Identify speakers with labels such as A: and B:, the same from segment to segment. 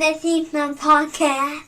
A: the Scene Snobs podcast.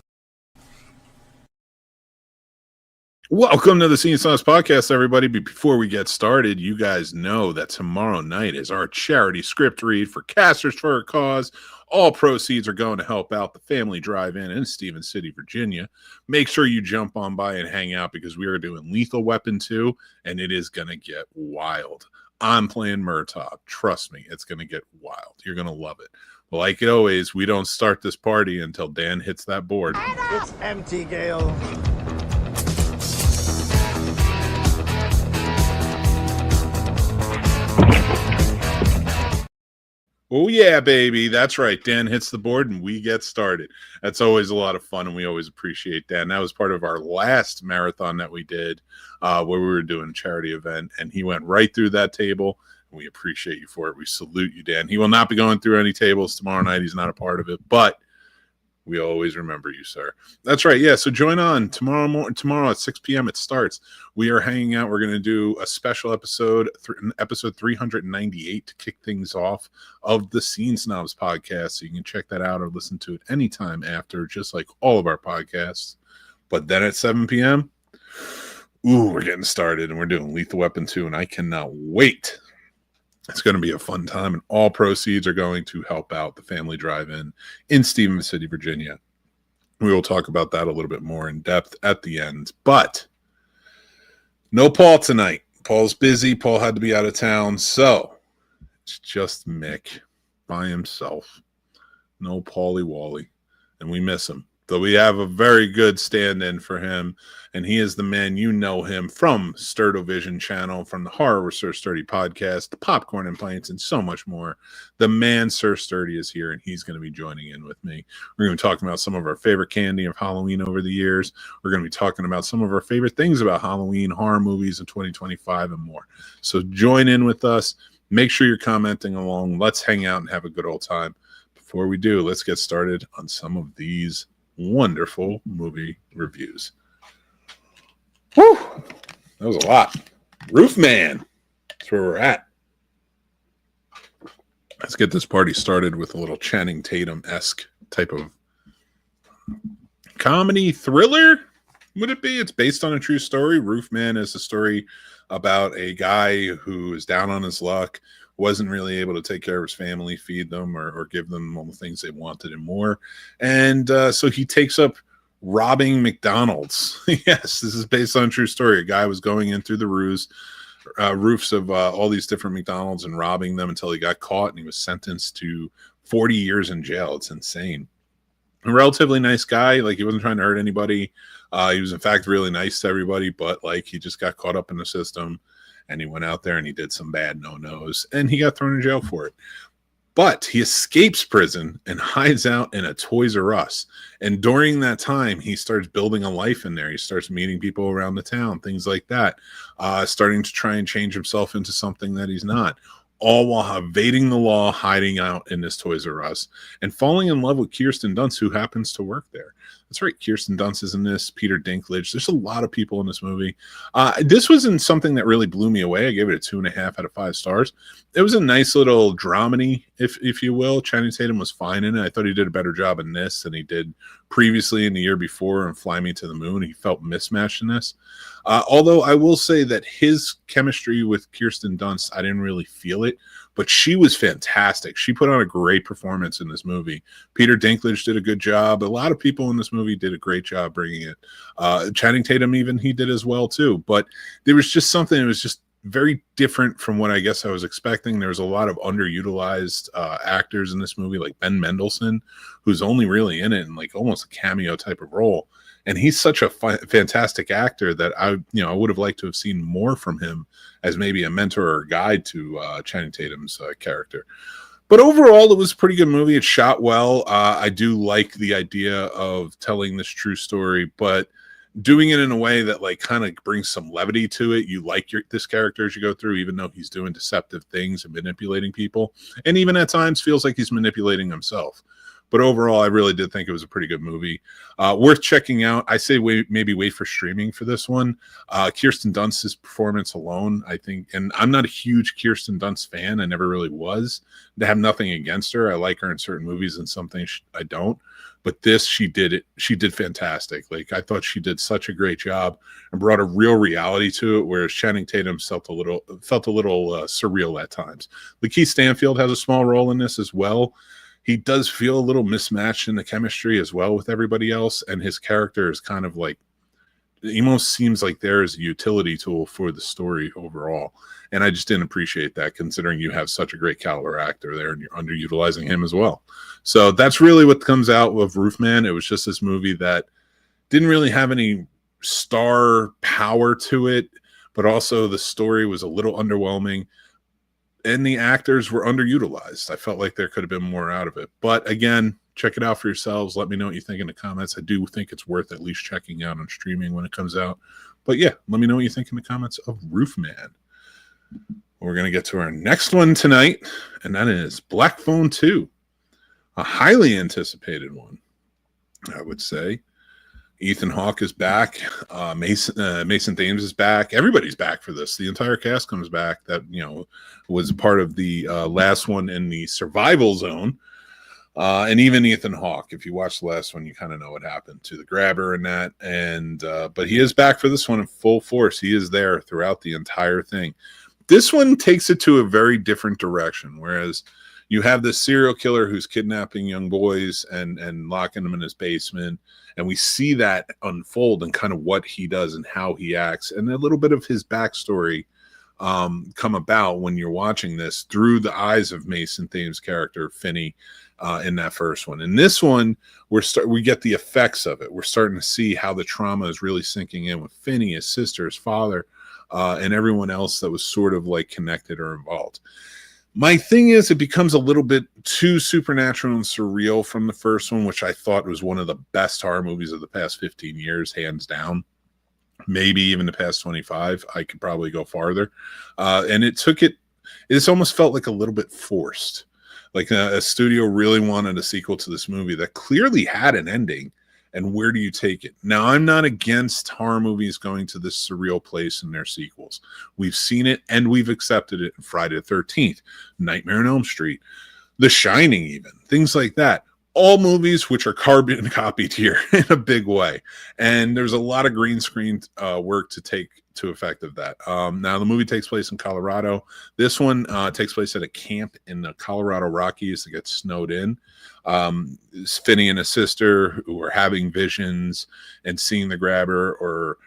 B: Welcome to the Scene Snobs podcast, everybody. But before we get started, you guys know that tomorrow night is our charity script read for Casters for a Cause. All proceeds are going to help out the Family Drive-In in Stevens City, Virginia. Make sure you jump on by and hang out because we are doing Lethal Weapon 2, and it is going to get wild. I'm playing Murtaugh. Trust me, it's going to get wild. You're going to love it. But like always, we don't start this party until Dan hits that board.
C: It's empty, Gale.
B: Oh, yeah, baby. That's right. Dan hits the board and we get started. That's always a lot of fun, and we always appreciate Dan. That was part of our last marathon that we did where we were doing a charity event, and he went right through that table. We appreciate you for it. We salute you, Dan. He will not be going through any tables tomorrow night. He's not a part of it, but we always remember you, sir. That's right. Yeah. So join on tomorrow at 6 p.m. It starts. We are hanging out. We're going to do a special episode 398 to kick things off of the Scene Snobs podcast. So you can check that out or listen to it anytime after, just like all of our podcasts. But then at 7 p.m., we're getting started and we're doing Lethal Weapon 2, and I cannot wait. It's going to be a fun time, and all proceeds are going to help out the Family Drive-In in Stevens City, Virginia. We will talk about that a little bit more in depth at the end, but no Paul tonight. Paul's busy. Paul had to be out of town, so it's just Mick by himself. No Paulie Wally, and we miss him. Though we have a very good stand-in for him, and he is the man. You know him from Sturdovision channel, from the Horror with Sir Sturdy podcast, the Popcorn and Pints, and so much more. The man, Sir Sturdy, is here, and he's going to be joining in with me. We're going to be talking about some of our favorite candy of Halloween over the years. We're going to be talking about some of our favorite things about Halloween, horror movies in 2025, and more. So join in with us. Make sure you're commenting along. Let's hang out and have a good old time. Before we do, let's get started on some of these wonderful movie reviews. Whew, that was a lot. Roofman, that's where we're at. Let's get this party started with a little Channing Tatum-esque type of comedy thriller. Would it be? It's based on a true story. Roofman is a story about a guy who is down on his luck, wasn't really able to take care of his family, feed them, or give them all the things they wanted and more. And so he takes up robbing McDonald's. Yes, this is based on a true story. A guy was going in through the roofs of all these different McDonald's and robbing them until he got caught, and he was sentenced to 40 years in jail. It's insane. A relatively nice guy. Like, he wasn't trying to hurt anybody. He was, in fact, really nice to everybody, but like, he just got caught up in the system. And he went out there and he did some bad no-nos, and he got thrown in jail for it. But he escapes prison and hides out in a Toys R Us. And during that time, he starts building a life in there. He starts meeting people around the town, things like that, starting to try and change himself into something that he's not, all while evading the law, hiding out in this Toys R Us, and falling in love with Kirsten Dunst, who happens to work there. That's right. Kirsten Dunst is in this. Peter Dinklage. There's a lot of people in this movie. This wasn't something that really blew me away. I gave it a 2.5 out of 5 stars. It was a nice little dramedy, if you will. Channing Tatum was fine in it. I thought he did a better job in this than he did previously in the year before in Fly Me to the Moon. He felt mismatched in this. Although I will say that his chemistry with Kirsten Dunst, I didn't really feel it, but she was fantastic. She put on a great performance in this movie. Peter Dinklage did a good job. A lot of people in this movie did a great job bringing it. Channing Tatum, even, he did as well too. But there was just something that was just very different from what I guess I was expecting. There was a lot of underutilized actors in this movie, like Ben Mendelsohn, who's only really in it in like almost a cameo type of role. And he's such a fantastic actor that I would have liked to have seen more from him as maybe a mentor or a guide to Channing Tatum's character. But overall, it was a pretty good movie. It shot well. I do like the idea of telling this true story, but doing it in a way that like kind of brings some levity to it. You like this character as you go through, even though he's doing deceptive things and manipulating people, and even at times feels like he's manipulating himself. But overall, I really did think it was a pretty good movie. Worth checking out. I say maybe wait for streaming for this one. Kirsten Dunst's performance alone, I think, and I'm not a huge Kirsten Dunst fan. I never really was. I have nothing against her. I like her in certain movies and some things I don't. But this, she did fantastic. Like, I thought she did such a great job and brought a real reality to it, whereas Channing Tatum felt a little surreal at times. Lakeith Stanfield has a small role in this as well. He does feel a little mismatched in the chemistry as well with everybody else, and his character is kind of like, he almost seems like there is a utility tool for the story overall. And I just didn't appreciate that, considering you have such a great caliber actor there and you're underutilizing him as well. So that's really what comes out of Roofman. It was just this movie that didn't really have any star power to it, but also the story was a little underwhelming and the actors were underutilized. I felt like there could have been more out of it. But again, check it out for yourselves. Let me know what you think in the comments. I do think it's worth at least checking out on streaming when it comes out. But yeah, let me know what you think in the comments of Roofman. We're going to get to our next one tonight, and that is Black Phone 2. A highly anticipated one, I would say. Ethan Hawke is back. Mason Thames is back. Everybody's back for this. The entire cast comes back. That, you know, was part of the last one in the survival zone. And even Ethan Hawke, if you watch the last one, you kind of know what happened to the grabber and that. And but he is back for this one in full force. He is there throughout the entire thing. This one takes it to a very different direction, whereas you have this serial killer who's kidnapping young boys and locking them in his basement. And we see that unfold and kind of what he does and how he acts and a little bit of his backstory come about when you're watching this through the eyes of Mason Thames' character, Finney, in that first one. In this one, we get the effects of it. We're starting to see how the trauma is really sinking in with Finney, his sister, his father, and everyone else that was sort of like connected or involved. My thing is, it becomes a little bit too supernatural and surreal from the first one, which I thought was one of the best horror movies of the past 15 years, hands down. Maybe even the past 25. I could probably go farther. And it's almost felt like a little bit forced. Like a studio really wanted a sequel to this movie that clearly had an ending. And where do you take it? Now, I'm not against horror movies going to this surreal place in their sequels. We've seen it and we've accepted it in Friday the 13th, Nightmare on Elm Street, The Shining even, things like that. All movies which are carbon copied here in a big way. And there's a lot of green screen work to take to effect of that. Now, the movie takes place in Colorado. This one takes place at a camp in the Colorado Rockies that gets snowed in. Finney and his sister who are having visions and seeing the grabber, or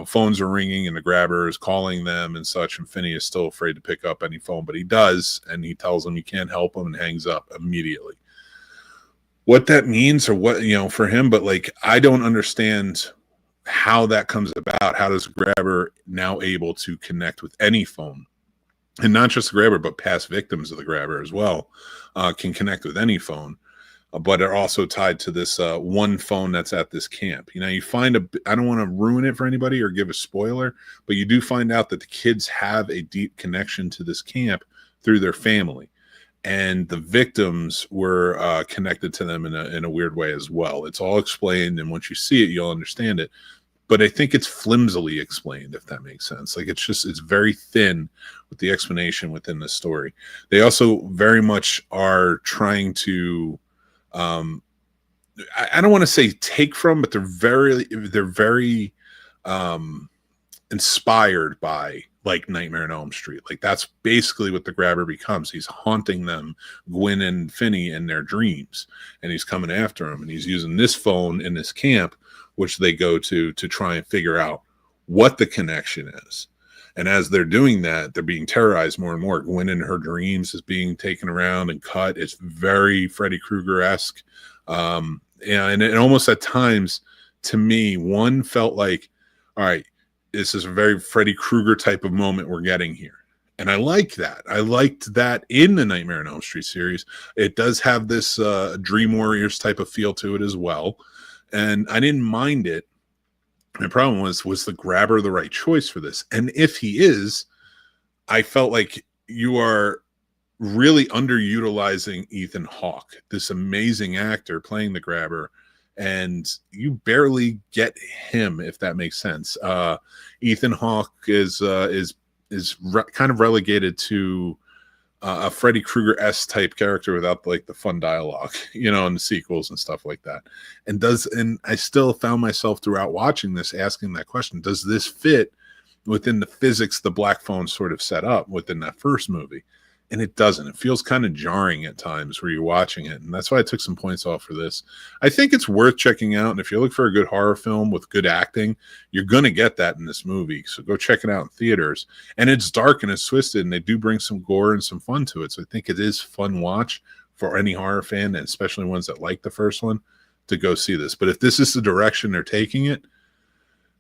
B: phones are ringing and the grabber is calling them and such, and Finney is still afraid to pick up any phone, but he does, and he tells them he can't help him and hangs up immediately. What that means, or what, for him, but like, I don't understand how that comes about. How does a grabber now able to connect with any phone? And not just the grabber, but past victims of the grabber as well can connect with any phone, but are also tied to this one phone that's at this camp. You find I don't want to ruin it for anybody or give a spoiler, but you do find out that the kids have a deep connection to this camp through their family. And the victims were connected to them in a weird way as well. It's all explained, and once you see it, you'll understand it. But I think it's flimsily explained, if that makes sense. Like, it's very thin with the explanation within the story. They also very much are trying to, I don't want to say take from, but they're very inspired by, like, Nightmare on Elm Street. Like, that's basically what the grabber becomes. He's haunting them, Gwen and Finney, in their dreams, and he's coming after them, and he's using this phone in this camp, which they go to try and figure out what the connection is. And as they're doing that, they're being terrorized more and more. Gwen in her dreams is being taken around and cut. It's very Freddy Krueger-esque. And it almost at times, to me, one felt like, all right, this is a very Freddy Krueger type of moment we're getting here. And I like that. I liked that in the Nightmare on Elm Street series. It does have this Dream Warriors type of feel to it as well. And I didn't mind it. My problem was the grabber the right choice for this? And if he is, I felt like you are really underutilizing Ethan Hawke, this amazing actor playing the grabber, and you barely get him, if that makes sense. Ethan Hawke is kind of relegated to a Freddy Krueger-esque type character without like the fun dialogue, in the sequels and stuff like that. And I still found myself throughout watching this asking that question: does this fit within the physics the Black Phone sort of set up within that first movie? And it doesn't. It feels kind of jarring at times where you're watching it. And that's why I took some points off for this. I think it's worth checking out. And if you look for a good horror film with good acting, you're going to get that in this movie. So go check it out in theaters. And it's dark and it's twisted, and they do bring some gore and some fun to it. So I think it is fun watch for any horror fan, and especially ones that like the first one, to go see this. But if this is the direction they're taking it,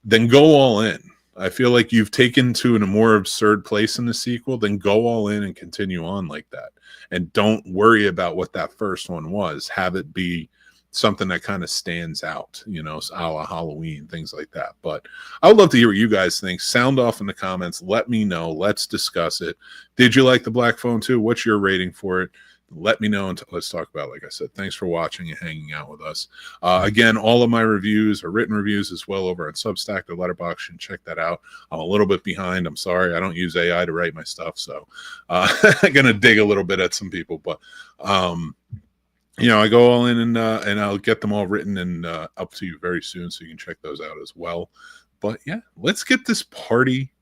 B: then go all in. I feel like you've taken to in a more absurd place in the sequel, then go all in and continue on like that. And don't worry about what that first one was. Have it be something that kind of stands out, a la Halloween, things like that. But I would love to hear what you guys think. Sound off in the comments. Let me know. Let's discuss it. Did you like the Black Phone too? What's your rating for it? Let me know, and let's talk about it. Like I said, thanks for watching and hanging out with us. Again, all of my reviews are written reviews as well over on Substack or Letterboxd. And check that out. I'm a little bit behind. I'm sorry. I don't use AI to write my stuff, so I'm going to dig a little bit at some people. But, I go all in and I'll get them all written and up to you very soon, so you can check those out as well. But, yeah, let's get this party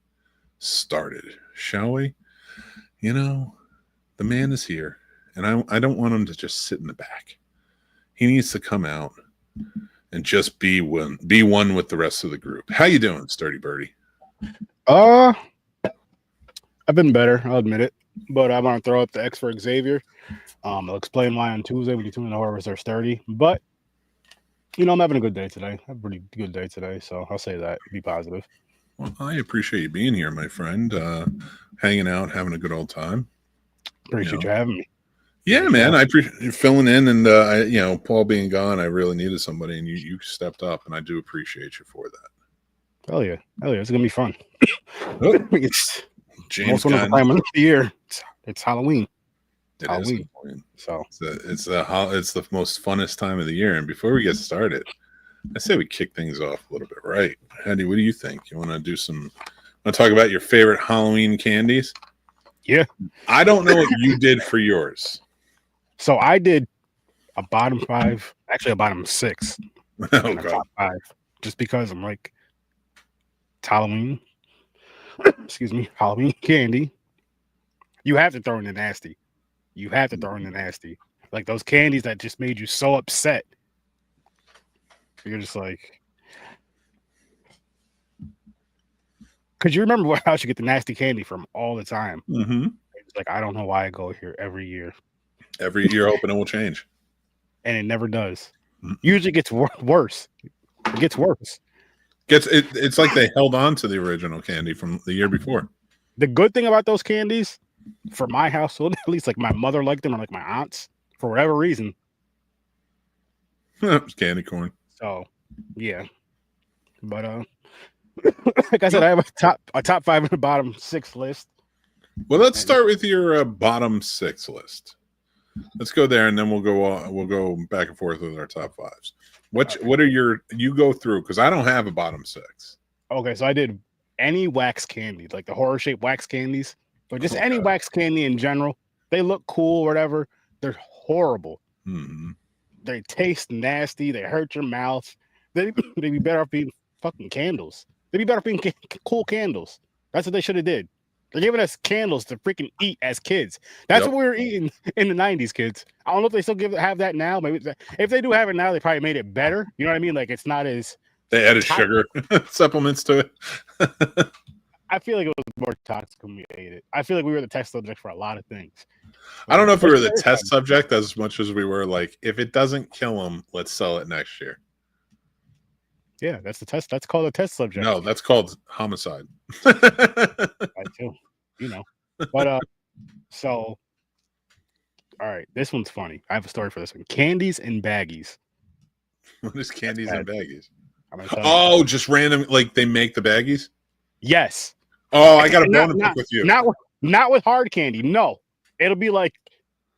B: started, shall we? The man is here. And I don't want him to just sit in the back. He needs to come out and just be one with the rest of the group. How you doing, Sturdy Birdie?
D: I've been better, I'll admit it. But I want to throw up the X for Xavier. I'll explain why on Tuesday when you tune in to Horrors Are Sturdy. But, I'm having a good day today. I have a pretty good day today, so I'll say that. Be positive.
B: Well, I appreciate you being here, my friend. Hanging out, having a good old time.
D: Appreciate you having me.
B: Yeah, man, I appreciate you filling in, and Paul being gone, I really needed somebody, and you stepped up, and I do appreciate you for that.
D: Hell yeah, it's gonna be fun. It's
B: James
D: most wonderful time of the year. It's Halloween.
B: It
D: Halloween.
B: is Halloween.
D: So
B: it's the most funnest time of the year. And before we get started, I say we kick things off a little bit, right? Andy, what do you think? You want to talk about your favorite Halloween candies?
D: Yeah,
B: I don't know what you did for yours.
D: So I did a bottom 5, actually a bottom 6.
B: Oh, God.
D: Top 5, just because I'm like, it's Halloween. Excuse me, Halloween candy. You have to throw in the nasty. Like those candies that just made you so upset. You're just like, because you remember what house you get the nasty candy from all the time.
B: Mm-hmm.
D: It's like, I don't know why I go here every year.
B: Every year, hoping it will change.
D: And it never does. Usually it gets worse. It gets worse.
B: It's like they held on to the original candy from the year before.
D: The good thing about those candies, for my household, at least like my mother liked them, or like my aunts, for whatever reason.
B: It's candy corn.
D: So, yeah. But like I said, I have a top 5 and a bottom 6 list.
B: Well, let's start with your bottom 6 list. Let's go there, and then we'll go back and forth with our top 5s. What are you go through, because I don't have a bottom 6.
D: Okay, so I did any wax candy, like the horror shaped wax candies, or just any wax candy in general. They look cool, whatever. They're horrible.
B: Mm-hmm.
D: They taste nasty. They hurt your mouth. They'd be better off being fucking candles. They'd be better off being cool candles. That's what they should have did. They're giving us candles to freaking eat as kids. That's what we were eating in the 90s, kids. I don't know if they still have that now. Maybe if they do have it now, they probably made it better. You know what I mean? Like, it's not as...
B: They added sugar supplements to it.
D: I feel like it was more toxic when we ate it. I feel like we were the test subject for a lot of things.
B: I don't know if we were the test subject as much as we were like, if it doesn't kill them, let's sell it next year.
D: Yeah, that's the test. That's called a test subject.
B: No, that's called homicide.
D: I too, But so, all right, this one's funny. I have a story for this one. Candies and baggies.
B: What is candies and baggies?
D: Oh,
B: just random, like they make the baggies?
D: Yes.
B: Oh, I got a bone to pick with you.
D: Not with hard candy. No, it'll be like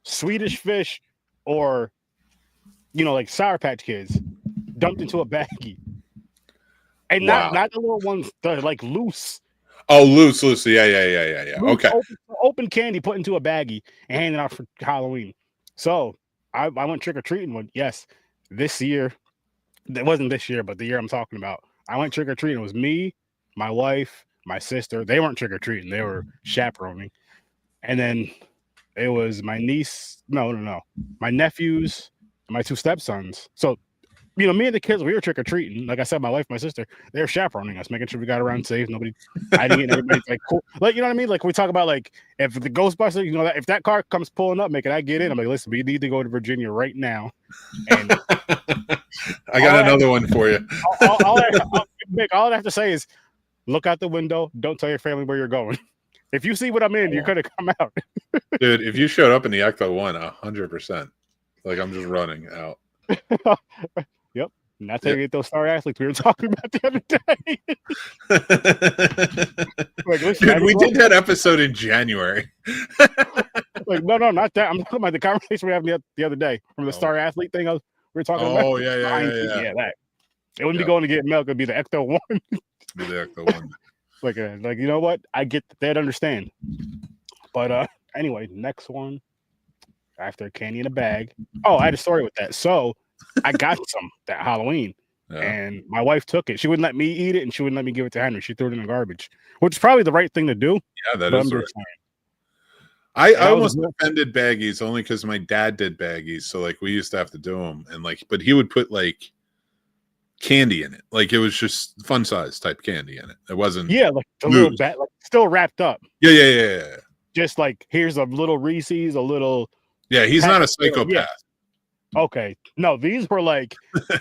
D: Swedish Fish or like Sour Patch Kids dumped into a baggie, and
B: Wow.
D: not the little ones that are like loose.
B: Oh, loose. Yeah.
D: Loose,
B: Okay.
D: open candy put into a baggie and handed out for Halloween. So I went trick or treating. Yes, this year. It wasn't this year, but the year I'm talking about. I went trick or treating. It was me, my wife, my sister. They weren't trick or treating. They were chaperoning. And then it was my niece. No. My nephews, and my 2 stepsons. So, me and the kids, we were trick or treating. Like I said, my wife, my sister, they were chaperoning us, making sure we got around safe. I didn't get anybody like cool. Like, you know what I mean? Like we talk about like if the Ghostbusters, if that car comes pulling up, making I get in, I'm like, listen, we need to go to Virginia right now. And
B: I got another one for you.
D: all I have to say is look out the window. Don't tell your family where you're going. If you see what I'm in, you're gonna come out.
B: Dude, if you showed up in the Ecto one, 100%. Like I'm just running out.
D: Yep. And that's how you get those star athletes we were talking about the other day. Like, listen,
B: dude, we did that episode in January.
D: Like, no, not that. I'm talking about the conversation we had the other day from the star athlete thing. We were talking about.
B: Oh, yeah.
D: That. It wouldn't be going to get milk. It'd be the Ecto one.
B: Be the Ecto one.
D: like you know what? I get that they'd understand. But anyway, next one. After candy in a bag. Oh, I had a story with that. So I got some that Halloween. Yeah. And my wife took it. She wouldn't let me eat it, and she wouldn't let me give it to Henry. She threw it in the garbage, which is probably the right thing to do.
B: Yeah, that is right. I almost defended baggies only because my dad did baggies, so like we used to have to do them, and like, but he would put like candy in it, like it was just fun size type candy in it. It wasn't
D: like a little bat, like still wrapped up.
B: Yeah.
D: Just like here's a little Reese's, a little.
B: Yeah, he's not a psychopath. Yeah.
D: Okay, no, these were like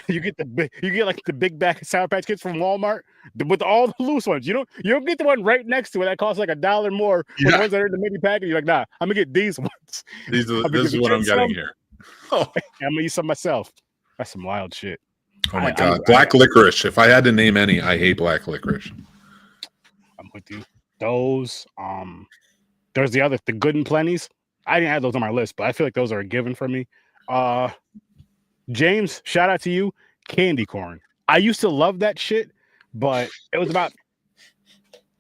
D: you get like the big bag of Sour Patch Kids from Walmart with all the loose ones. You don't get the one right next to it that costs like $1 more. Yeah. The ones that are in the mini package, you're like, nah, I'm gonna get these ones.
B: This is what I'm getting here.
D: Oh. I'm gonna use some myself. That's some wild shit.
B: Oh my god, black licorice. If I had to name any, I hate black licorice.
D: I'm with you. Those. There's the Good and Plenty's. I didn't have those on my list, but I feel like those are a given for me. James, shout out to you. Candy corn. I used to love that shit, but it was about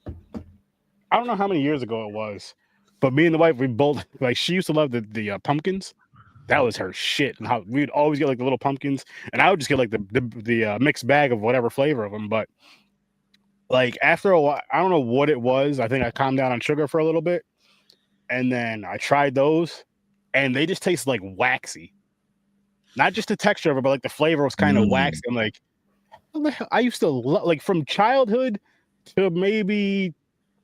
D: I don't know how many years ago it was, but me and the wife, we both like she used to love the pumpkins. That was her shit, and how we'd always get like the little pumpkins, and I would just get like the mixed bag of whatever flavor of them. But like after a while, I don't know what it was. I think I calmed down on sugar for a little bit. And then I tried those, and they just taste like waxy. Not just the texture of it, but like the flavor was kind of waxy. I'm like, what the hell? I used to like from childhood to maybe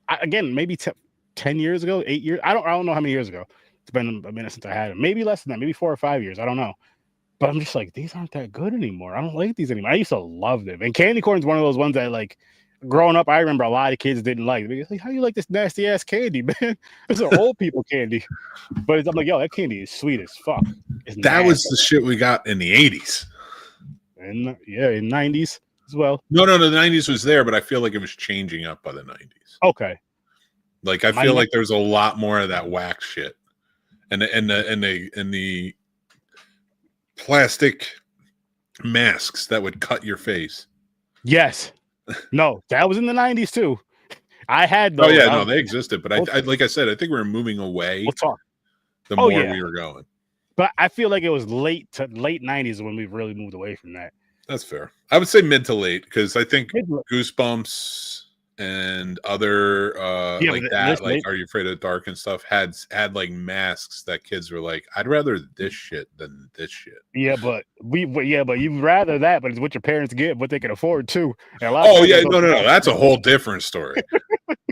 D: 10 years ago, 8 years. I don't know how many years ago. It's been a minute since I had them. Maybe less than that, maybe 4 or 5 years. I don't know. But I'm just like, these aren't that good anymore. I don't like these anymore. I used to love them. And candy corn is one of those ones that like. Growing up, I remember a lot of kids didn't like it. Like, how you like this nasty ass candy, man? This is old people candy. But I'm like, yo, that candy is sweet as fuck.
B: That was the shit we got in the 80s.
D: And in 90s as well.
B: No, the 90s was there, but I feel like it was changing up by the 90s.
D: Okay.
B: Like I feel like there's a lot more of that wax shit. And the plastic masks that would cut your face.
D: Yes. No, that was in the 90s too. I had those.
B: Oh yeah, no, they existed, but I like I said, I think we were moving away.
D: We'll talk.
B: The more we were going.
D: But I feel like it was late 90s when we really moved away from that.
B: That's fair. I would say mid to late because I think Goosebumps and other like that, like Are You Afraid of the Dark and stuff had like masks that kids were like, I'd rather this shit than this shit.
D: Yeah, but you'd rather that, but it's what your parents get, what they can afford too.
B: No, that's a whole different story.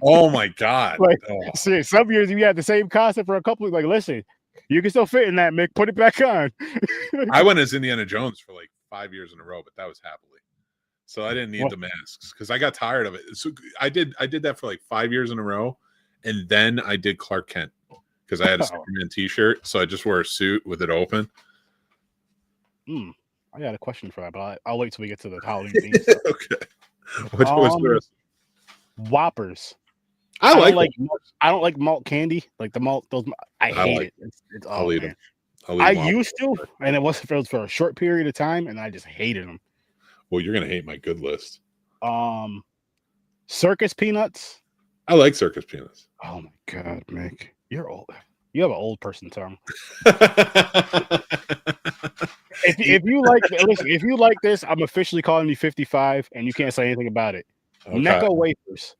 B: Oh my god!
D: Like, see, some years you had the same concept for a couple. Like, listen, you can still fit in that, Mick. Put it back on.
B: I went as Indiana Jones for like 5 years in a row, but that was happily. So I didn't need the masks because I got tired of it. So I did that for like 5 years in a row, and then I did Clark Kent because I had a Superman T-shirt, so I just wore a suit with it open.
D: I got a question for that, but I'll wait till we get to the Halloween theme.
B: Okay. What's the rest?
D: Whoppers. I don't like malt candy. Like the malt, those I hate
B: like
D: it. It's
B: I'll eat
D: man.
B: them. I'll
D: I
B: eat them.
D: used to, and it was for a short period of time, and I just hated them.
B: Well, you're gonna hate my good list.
D: Circus peanuts.
B: I like circus peanuts.
D: Oh my god, Mick, you're old. You have an old person tongue. If you like, listen, if you like this, I'm officially calling you 55, and you can't say anything about it.
B: Okay.
D: Necco wafers.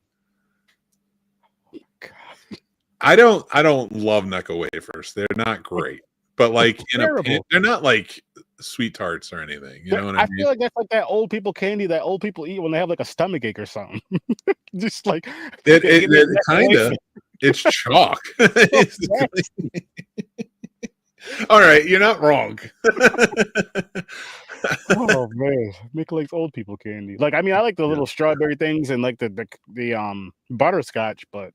B: I don't love Necco wafers. They're not great, but like they're not like sweet tarts or anything. You know what I mean?
D: I feel like that's like that old people candy that old people eat when they have like a stomach ache or something. Just like
B: it kind of. It's chalk. All right, you're not wrong.
D: Oh man, Mick likes old people candy. Like, I mean, I like the little strawberry things and like the butterscotch, but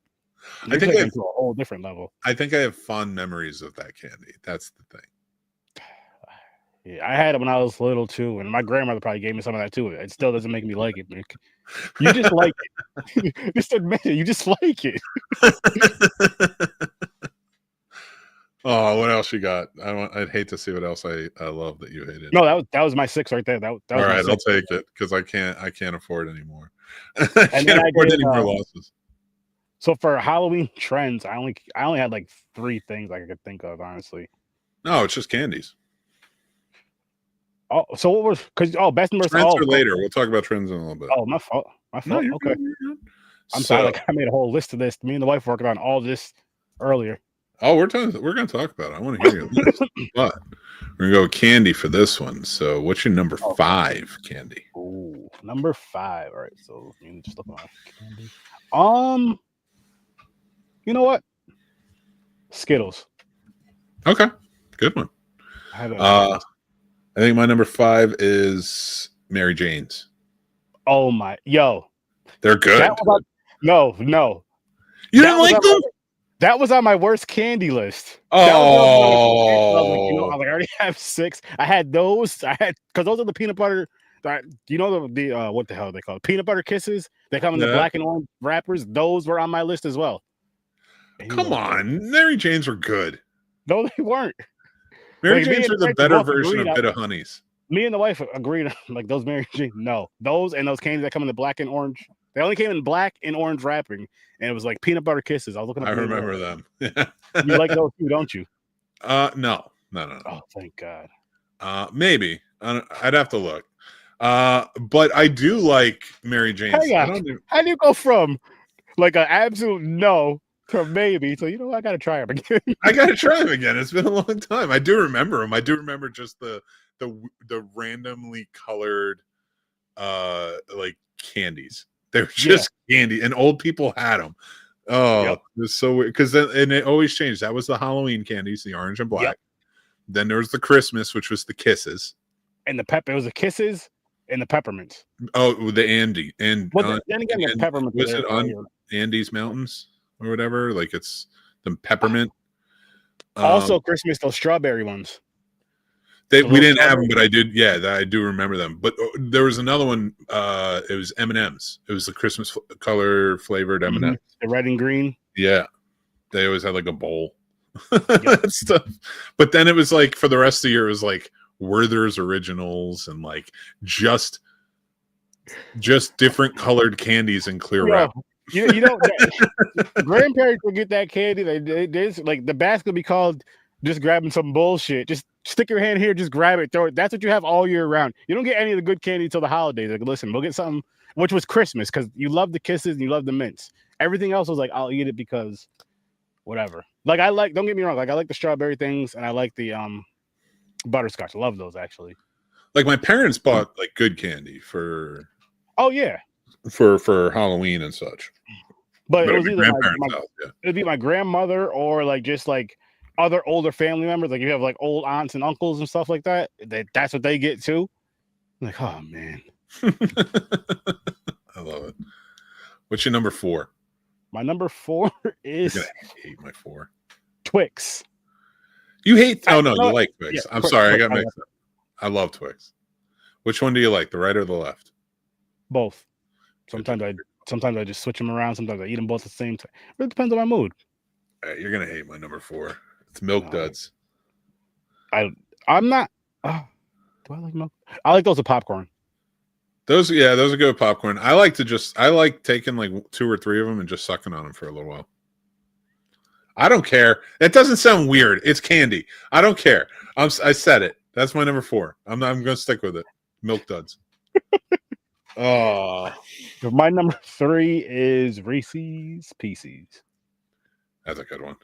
B: I think
D: it's to a whole different level.
B: I think I have fond memories of that candy. That's the thing.
D: Yeah, I had it when I was little too, and my grandmother probably gave me some of that too. It still doesn't make me like it, Mick. You just like it. Just admit it. You just like it.
B: Oh, what else you got? I'd hate to see what else I love that you hated.
D: No, that was my 6 right there. That was
B: all right. I'll take it because I can't afford anymore. I can't afford any more losses.
D: So for Halloween trends, I only had like 3 things I could think of, honestly.
B: No, it's just candies.
D: Oh, so what was best and worst?
B: Trends are later. We'll talk about trends in a little bit.
D: Oh, my fault. No, okay.
B: Good.
D: I'm sorry. Like, I made a whole list of this. Me and the wife working on all this earlier.
B: Oh, we're going to talk about it. I want to hear your list. But we're going to go candy for this one. So what's your number 5 candy?
D: Ooh, number 5. All right. So let me just look at my candy. You know what? Skittles.
B: Okay. Good one. I think my number 5 is Mary Jane's.
D: Oh my,
B: they're good.
D: No.
B: You didn't like them?
D: That was on my worst candy list.
B: Oh,
D: I already have 6. I had those. Because those are the peanut butter. You know the what the hell are they called? Peanut butter kisses. They come in the black and orange wrappers. Those were on my list as well.
B: Come on, Mary Jane's were good.
D: No, they weren't.
B: Mary Jane's are the better version of Bit of Honeys.
D: Me and the wife agreed like those Mary Jane. No, those and those candies that come in the black and orange. They only came in black and orange wrapping, and it was like peanut butter kisses. I was looking.
B: I remember them.
D: You like those too, don't you?
B: No.
D: Oh, thank God.
B: Maybe I'd have to look. But I do like Mary Jane's.
D: How do you go from like an absolute no to maybe? So I got to try them again.
B: I got to try them again. It's been a long time. I do remember them. I do remember just the randomly colored like candies. They're just candy, and old people had them. Oh, it was so weird because it always changed. That was the Halloween candies, the orange and black. Yep. Then there was the Christmas, which was the kisses,
D: and the pepper. It was the kisses and the peppermints.
B: Oh, the Andy and
D: then again, the peppermint.
B: Was it on Andes Mountains or whatever? Like it's the peppermint.
D: Also, Christmas, those strawberry ones.
B: We didn't have them, but I did. Yeah, I do remember them. But there was another one. It was M&Ms. It was the Christmas color flavored M&Ms.
D: The red and green.
B: Yeah, they always had like a bowl. Stuff. But then it was like for the rest of the year, it was like Werther's Originals and like just different colored candies in clear wrap.
D: You know, grandparents would get that candy. They like the basket would be called just grabbing some bullshit. Just stick your hand here, just grab it, throw it. That's what you have all year round. You don't get any of the good candy until the holidays. Like, listen, we'll get something, which was Christmas, because you love the kisses and you love the mints. Everything else was like, I'll eat it because whatever. Like, don't get me wrong, like I like the strawberry things and I like the butterscotch. I love those actually.
B: Like my parents bought like good candy for Halloween and such.
D: But it was either it'd be my grandmother or like just like other older family members. Like you have like old aunts and uncles and stuff like that. That's what they get too. I'm like, oh man.
B: I love it. What's your number 4?
D: My number 4 is
B: You're gonna hate my 4.
D: Twix.
B: You hate you like Twix. Yeah, I'm sorry, I got
D: Twix.
B: mixed up. I love Twix. Which one do you like, the right or the left?
D: Both. Sometimes Sometimes I just switch them around. Sometimes I eat them both at the same time. It depends on my mood.
B: You're gonna hate my number 4. It's Milk
D: No.
B: Duds.
D: I'm not. Do I like milk? I like those with popcorn.
B: Those are good popcorn. I like taking like 2 or 3 of them and just sucking on them for a little while. I don't care. That doesn't sound weird. It's candy. I don't care. I said it. That's my number 4. I'm going to stick with it. Milk Duds. Oh,
D: My number 3 is Reese's Pieces.
B: that's a good one.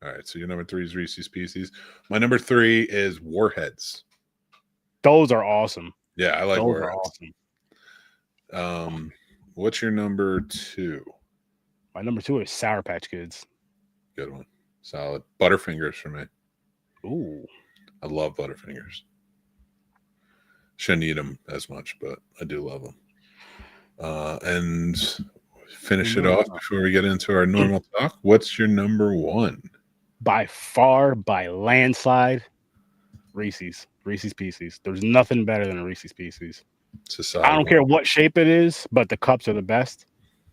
B: All right, so your number 3 is Reese's Pieces. My number 3 is Warheads.
D: Those are awesome.
B: Yeah, I like
D: Those
B: Warheads.
D: are awesome.
B: What's your number 2?
D: My number 2 is Sour Patch Kids.
B: Good one. Solid. Butterfingers for me.
D: Ooh.
B: I love Butterfingers. Shouldn't eat them as much, but I do love them. And finish it off before we get into our normal talk. What's your number 1?
D: By far, by landslide, Reese's Pieces. There's nothing better than a Reese's Pieces. I don't care what shape it is, but the cups are the best.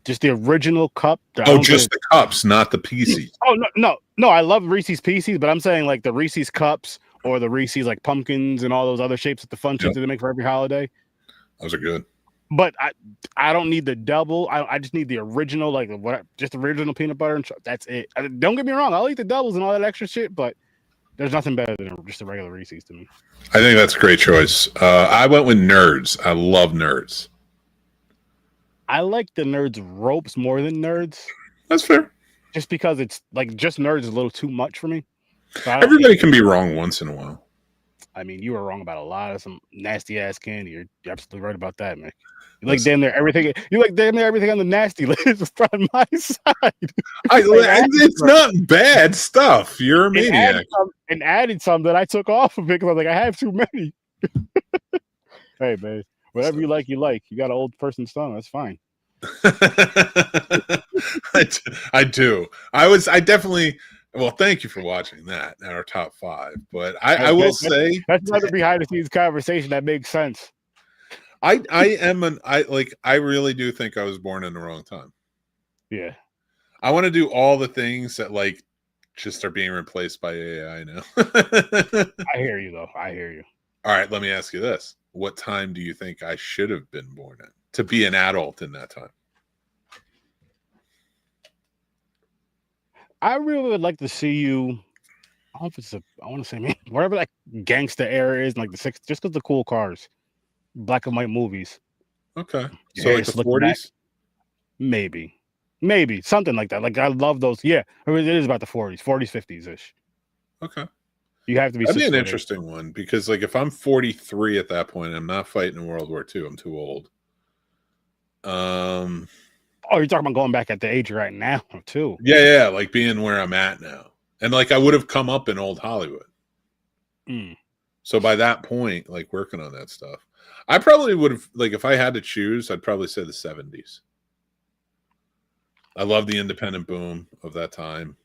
D: Just the original cup.
B: Just the cups, not the Pieces.
D: Oh no! I love Reese's Pieces, but I'm saying like the Reese's cups or the Reese's like pumpkins and all those other shapes, the fun shapes that they make for every holiday.
B: Those are good.
D: But I don't need the double. I just need the original, like just original peanut butter and that's it. Don't get me wrong, I'll eat the doubles and all that extra shit, but there's nothing better than just a regular Reese's to me.
B: I think that's a great choice. I went with Nerds. I love Nerds.
D: I like the Nerds ropes more than Nerds.
B: That's fair.
D: Just because it's like just Nerds is a little too much for me.
B: Everybody can be wrong once in a while.
D: I mean, you were wrong about a lot of some nasty ass candy. You're absolutely right about that, Mick. You like damn near everything. You like damn near everything on the nasty list is on my side.
B: It's not bad stuff. You're a maniac.
D: And added some that I took off of it because I was like, I have too many. Hey man, whatever you like, you like. You got an old person's tongue. That's fine.
B: I do. I definitely. Well, thank you for watching that in our top 5. But I will say
D: that's another behind the scenes conversation that makes sense.
B: I really do think I was born in the wrong time.
D: Yeah.
B: I want to do all the things that like just are being replaced by AI now.
D: I hear you though. I hear you.
B: All right, let me ask you this. What time do you think I should have been born in to be an adult in that time?
D: I really would like to see you. I don't know if it's I want to say, man, whatever that gangster era is, like the 60s, just because the cool cars, black and white movies.
B: Okay. So like the 40s?
D: Maybe something like that. Like I love those. Yeah, it is about the 40s, 50s ish.
B: Okay.
D: You have to be.
B: That'd be an interesting one because, like, if I'm 43 at that point, I'm not fighting in World War II. I'm too old.
D: Oh, you're talking about going back at the age you're at now, too.
B: Yeah, like being where I'm at now. And like I would have come up in old Hollywood. So by that point, like working on that stuff, I probably would have, like, if I had to choose, I'd probably say the 70s. I love the independent boom of that time.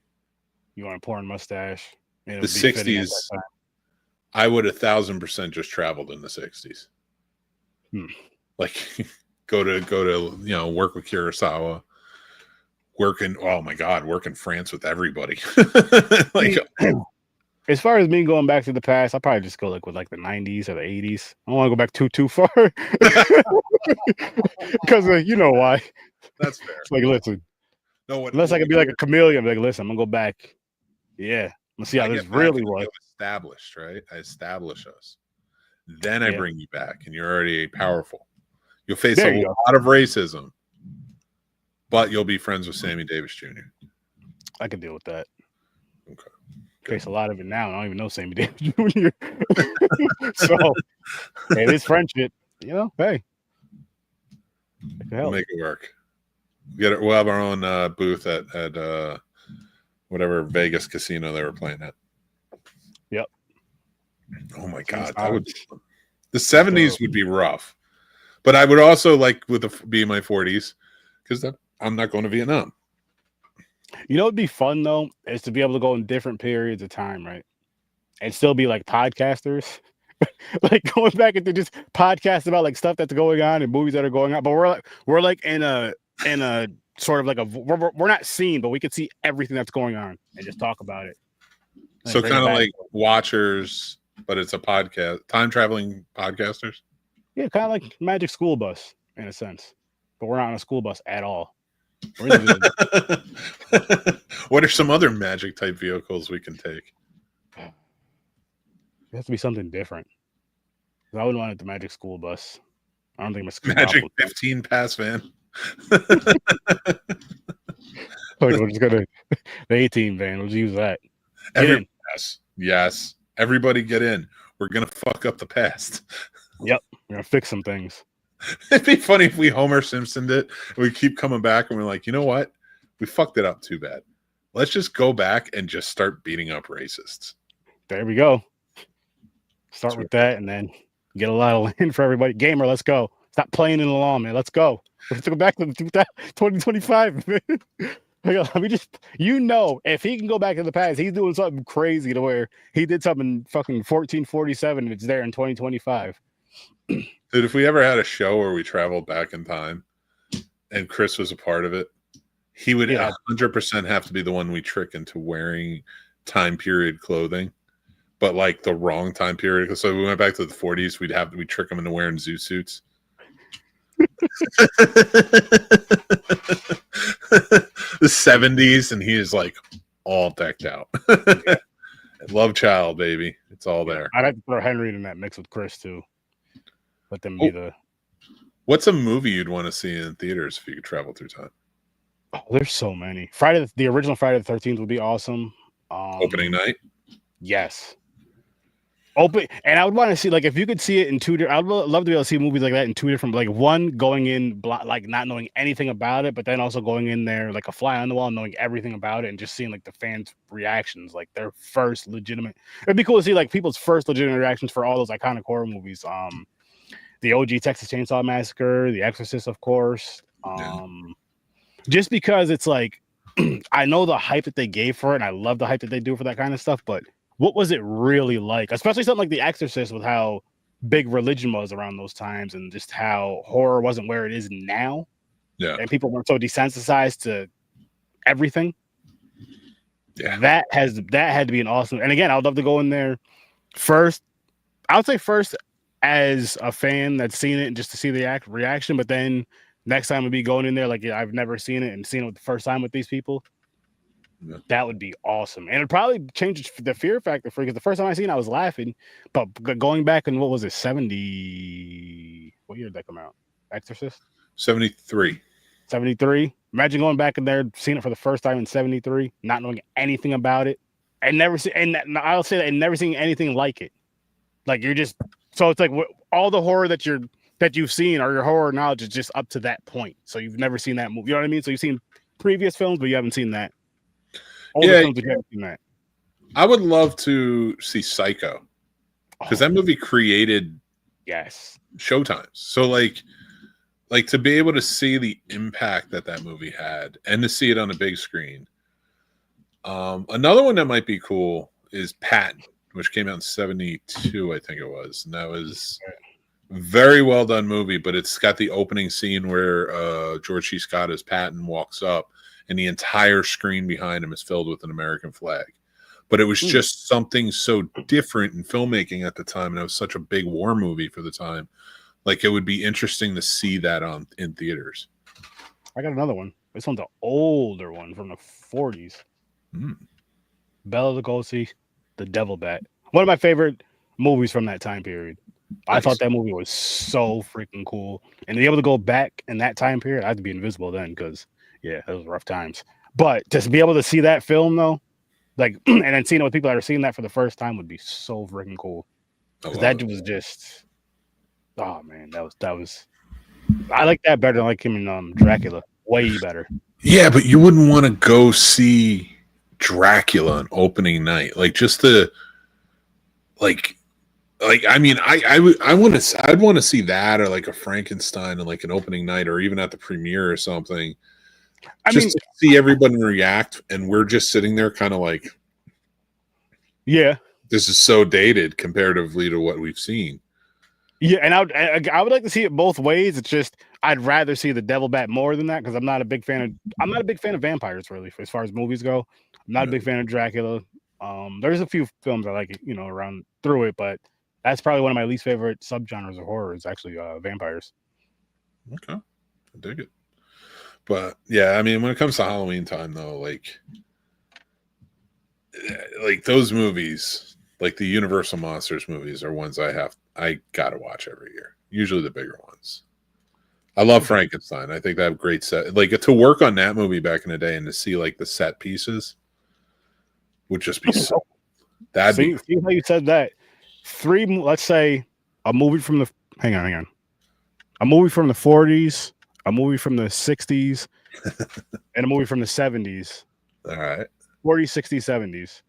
D: You want a porn mustache?
B: The 60s, I would 1,000% just traveled in the 60s. Like go to work with Kurosawa, work in France with everybody. Like
D: as far as me going back to the past, I'll probably just go like with like the 90s or the 80s. I don't want to go back too far because you know why.
B: That's fair.
D: It's like, listen, unless I could be like a chameleon, like, listen, I'm gonna go back. Yeah, let's see how this really was.
B: Established, right? I establish us. Then I bring you back, and you're already powerful. You'll face a lot of racism, but you'll be friends with Sammy Davis Jr.
D: I can deal with that.
B: Okay.
D: Face a lot of it now. I don't even know Sammy Davis Jr. So, hey, this friendship, hey,
B: we'll make it work. We'll have our own booth at whatever Vegas casino they were playing at.
D: Yep.
B: Oh my God, the 70s would be rough, but I would also like be in my 40s because I'm not going to Vietnam.
D: It'd be fun though, is to be able to go in different periods of time, right? And still be like podcasters, like going back into just podcasts about like stuff that's going on and movies that are going on. But we're like in a in a sort of like we're not seen, but we can see everything that's going on and just talk about it.
B: So kind of like Watchers, but it's a podcast, time traveling podcasters.
D: Yeah, kind of like Magic School Bus in a sense, but we're not on a school bus at all. We're
B: What are some other magic type vehicles we can take?
D: It has to be something different. I wouldn't want it the Magic School Bus. I don't think my school
B: Magic 15 pass van.
D: We're just gonna the 18 van. We'll use that.
B: Yes. Everybody get in. We're gonna fuck up the past.
D: Yep, we're gonna fix some things.
B: It'd be funny if we Homer Simpsoned it. And we keep coming back, and we're like, you know what? We fucked it up too bad. Let's just go back and just start beating up racists.
D: There we go. Start with that, and then get a lot of land for everybody. Gamer, let's go. Stop playing in the law, man. Let's go. Let's go back to 2025. Man. We just, if he can go back to the past, he's doing something crazy to where he did something fucking 1447 and it's there in 2025.
B: Dude, if we ever had a show where we traveled back in time and Chris was a part of it, he would 100% have to be the one we trick into wearing time period clothing, but like the wrong time period. So we went back to the 40s, we'd trick him into wearing zoo suits. The 70s, and he is like all decked out. Love Child, baby. It's all there.
D: I'd have to throw Henry in that mix with Chris too. Let them be the.
B: What's a movie you'd want to see in theaters if you could travel through time?
D: Oh, there's so many. The original Friday the 13th would be awesome.
B: Opening night.
D: Yes. And I would want to see, like, if you could see it in I would love to be able to see movies like that in two different, like, one going in like not knowing anything about it, but then also going in there like a fly on the wall, knowing everything about it, and just seeing like the fans' reactions, like their first legitimate. It'd be cool to see like people's first legitimate reactions for all those iconic horror movies. The OG Texas Chainsaw Massacre, The Exorcist, of course. Just because it's like I know the hype that they gave for it, and I love the hype that they do for that kind of stuff, but what was it really like? Especially something like The Exorcist, with how big religion was around those times, and just how horror wasn't where it is now.
B: Yeah.
D: And people weren't so desensitized to everything.
B: Yeah.
D: That had to be an awesome. And again, I would love to go in there first. I would say first as a fan that's seen it and just to see the reaction, but then next time would be going in there like I've never seen it and seen it the first time with these people. Yeah. That would be awesome, and it'd probably change the fear factor for, because the first time I seen it, I was laughing, but going back and what was it, 70? What year did that come out? Exorcist?
B: 73.
D: 73. Imagine going back in there, seeing it for the first time in 73, not knowing anything about it, and I'll say that, and never seeing anything like it. Like you're just so it's like all the horror that you've seen, or your horror knowledge is just up to that point. So you've never seen that movie. You know what I mean? So you've seen previous films, but you haven't seen that.
B: I would love to see Psycho, because that movie created showtimes. So like to be able to see the impact that movie had and to see it on a big screen. Another one that might be cool is Patton, which came out in 72, I think it was, and that was very well done movie. But it's got the opening scene where George C. Scott as Patton walks up, and the entire screen behind him is filled with an American flag. But it was just something so different in filmmaking at the time, and it was such a big war movie for the time. Like, it would be interesting to see that in theaters.
D: I got another one. This one's an older one from the 40s. Bela Lugosi, The Devil Bat. One of my favorite movies from that time period. I thought that movie was so freaking cool. And to be able to go back in that time period, I had to be invisible then, because yeah, those were rough times. But to be able to see that film though, like, and then seeing it with people that are seeing that for the first time would be so freaking cool. Because that was just, oh man, that was. I like that better than like him in Dracula. Way better. Yeah,
B: but you wouldn't want to go see Dracula on opening night, like just to, like. I mean, I'd want to see that, or like a Frankenstein and like an opening night, or even at the premiere or something. To see everybody react, and we're just sitting there kind of like,
D: yeah,
B: this is so dated comparatively to what we've seen.
D: Yeah, and I would like to see it both ways. It's just I'd rather see the Devil Bat more than that because I'm not a big fan of vampires really as far as movies go. I'm not a big fan of Dracula. There's a few films I like, around through it, but that's probably one of my least favorite subgenres of horror is actually vampires.
B: Okay, I dig it. But yeah, I mean, when it comes to Halloween time, though, like those movies, like the Universal Monsters movies, are ones I gotta watch every year. Usually the bigger ones. I love Frankenstein. I think they have great set. Like to work on that movie back in the day and to see like the set pieces would just be so.
D: See how you said that. Let's say a movie from the hang on. A movie from the 40s, a movie from the 60s, and a movie from the 70s.
B: All right.
D: 40s, 60s, 70s.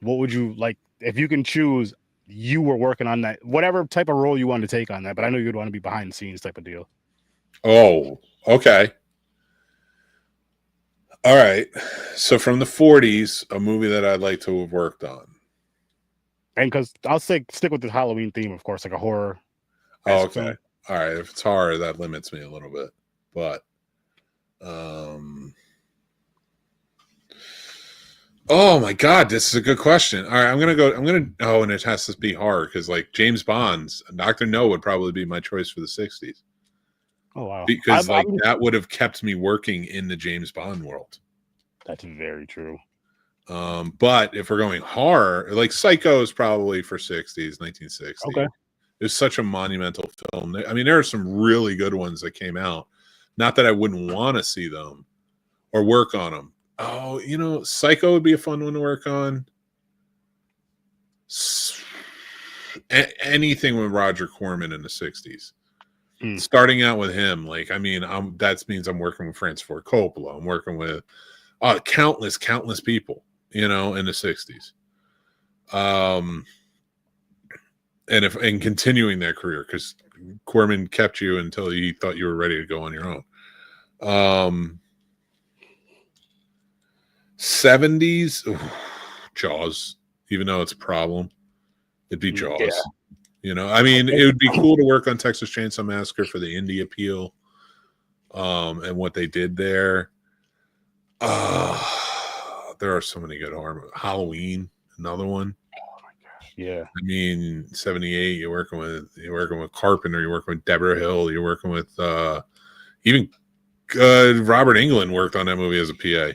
D: What would you like if you can choose? You were working on that, whatever type of role you wanted to take on that, but I know you'd want to be behind the scenes type of deal.
B: Oh, okay. All right. So from the 40s, a movie that I'd like to have worked on.
D: And because I'll stick with the Halloween theme, of course, like a horror.
B: Oh, okay. All right. If it's horror, that limits me a little bit. But oh my God, this is a good question. All right, and it has to be horror because like James Bond's Dr. No would probably be my choice for the 60s.
D: Oh wow.
B: Because that would have kept me working in the James Bond world.
D: That's very true.
B: But if we're going horror, like Psycho is probably for 60s, 1960.
D: Okay.
B: It's such a monumental film. I mean, there are some really good ones that came out. Not that I wouldn't want to see them or work on them. Oh, Psycho would be a fun one to work on. Anything with Roger Corman in the 60s. Starting out with him, that means I'm working with Francis Ford Coppola. I'm working with countless people, in the 60s. And continuing that career because Corman kept you until he thought you were ready to go on your own. 70s, Jaws, even though it's a problem, it'd be Jaws. Yeah. I mean, it would be cool to work on Texas Chainsaw Massacre for the indie appeal, and what they did there. There are so many good horror. Halloween, another one.
D: Oh my gosh, yeah.
B: I mean, 78. You're working with Carpenter. You're working with Deborah Hill. You're working with even Robert Englund worked on that movie as a PA.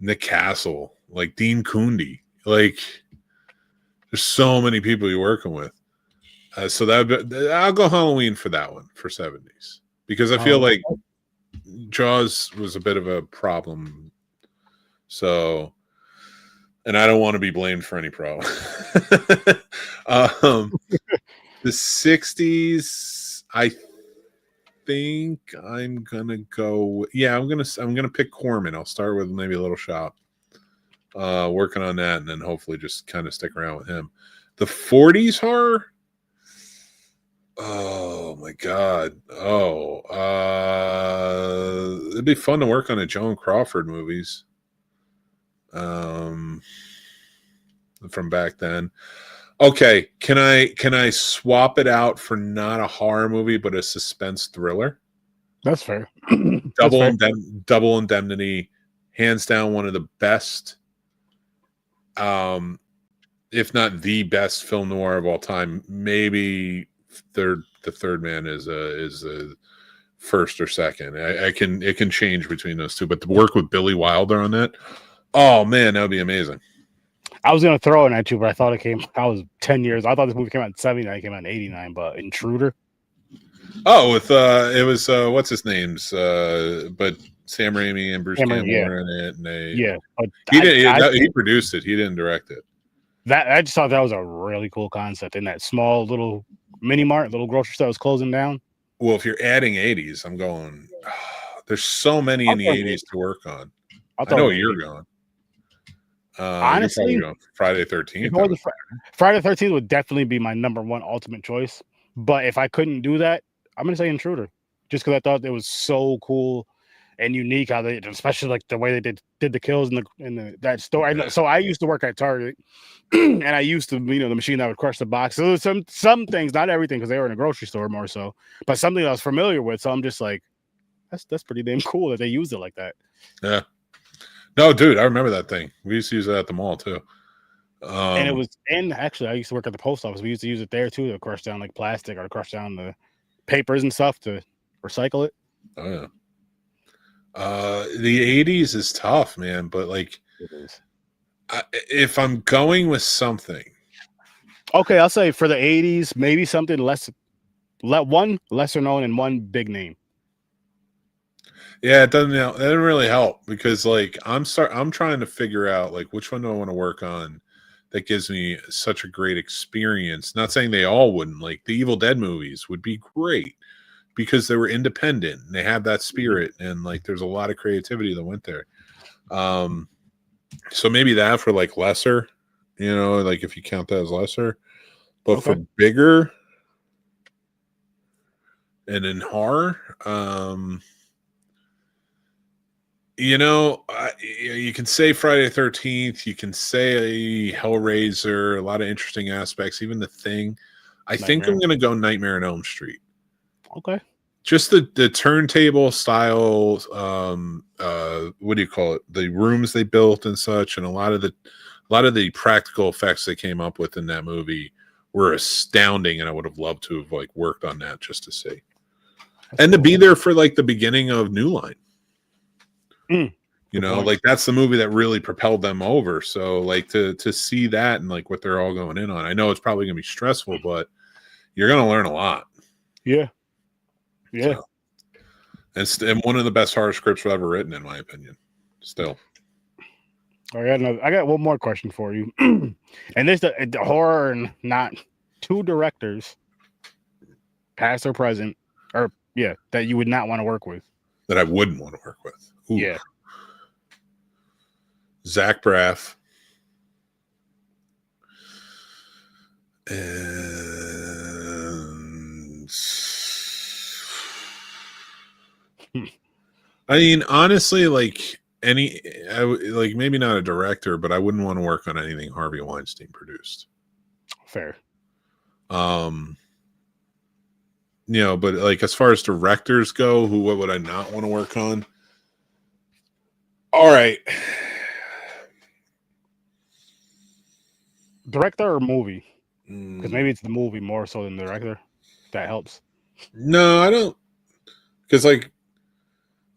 B: Nick Castle, like Dean Koondy, like there's so many people you're working with. So I'll go Halloween for that one for 70s because I feel like Jaws was a bit of a problem. So, and I don't want to be blamed for any problem. The 60s, I think I'm gonna go. Yeah, I'm gonna pick Corman. I'll start with maybe a Little Shop, working on that, and then hopefully just kind of stick around with him. The 40s horror. Oh my God! It'd be fun to work on the Joan Crawford movies, from back then. Okay, can I swap it out for not a horror movie but a suspense thriller?
D: That's fair.
B: Double Indemnity, hands down one of the best, if not the best film noir of all time. Maybe the Third Man is a first or second. It can change between those two, but the work with Billy Wilder on that, oh man, that would be amazing.
D: I was gonna throw it at you, but I thought I was 10 years. I thought this movie came out in 79, it came out in 89, but Intruder.
B: Oh, with it was what's his name's but Sam Raimi and Bruce Campbell were in it, and he produced it. He didn't direct it.
D: I just thought that was a really cool concept in that small little mini mart, little grocery store was closing down.
B: Well, if you're adding 80s, I'm going. There's so many in the 80s to work on. I know you're going.
D: Honestly,
B: going Friday 13th.
D: Friday 13th would definitely be my number one ultimate choice. But if I couldn't do that, I'm gonna say Intruder, just because I thought it was so cool. and unique how they, especially like the way they did the kills in that store. So I used to work at Target, and I used to, the machine that would crush the box. So there's some things, not everything, because they were in a grocery store more so, but something I was familiar with. So I'm just like, that's pretty damn cool that they used it like that.
B: Yeah. No, dude, I remember that thing. We used to use that at the mall too.
D: And it was, and actually, I used to work at the post office. We used to use it there too to crush down like plastic or to crush down the papers and stuff to recycle it.
B: Oh yeah. The 80s is tough, man, but like
D: It is.
B: if I'm going with something,
D: okay, I'll say for the 80s, maybe something one lesser known and one big name.
B: yeah, it doesn't really help because like I'm trying to figure out like which one do I want to work on that gives me such a great experience. Not saying they all wouldn't. Like the Evil Dead movies would be great because they were independent and they have that spirit and like there's a lot of creativity that went there. So maybe that for like lesser, like if you count that as lesser, but for bigger and in horror, you can say Friday the 13th, you can say Hellraiser, a lot of interesting aspects, even The Thing. I think I'm going to go Nightmare on Elm Street.
D: Okay.
B: Just the turntable style, what do you call it? The rooms they built and such, and a lot of the practical effects they came up with in that movie were astounding, and I would have loved to have like worked on that just to see. That's and cool. To be there for like the beginning of New Line. Like that's the movie that really propelled them over. So like to see that and like what they're all going in on. I know it's probably gonna be stressful, but you're gonna learn a lot.
D: Yeah. Yeah.
B: So, and one of the best horror scripts I've ever written, in my opinion. Still.
D: I got one more question for you. And this the horror and not two directors, past or present, or that you would not want to work with.
B: That I wouldn't want to work with. Ooh.
D: Yeah.
B: Zach Braff. And I mean, honestly, like maybe not a director, but I wouldn't want to work on anything Harvey Weinstein produced.
D: Fair.
B: But like as far as directors go, what would I not want to work on? All right.
D: Director or movie? Because maybe it's the movie more so than the director. That helps.
B: No, I don't. Because like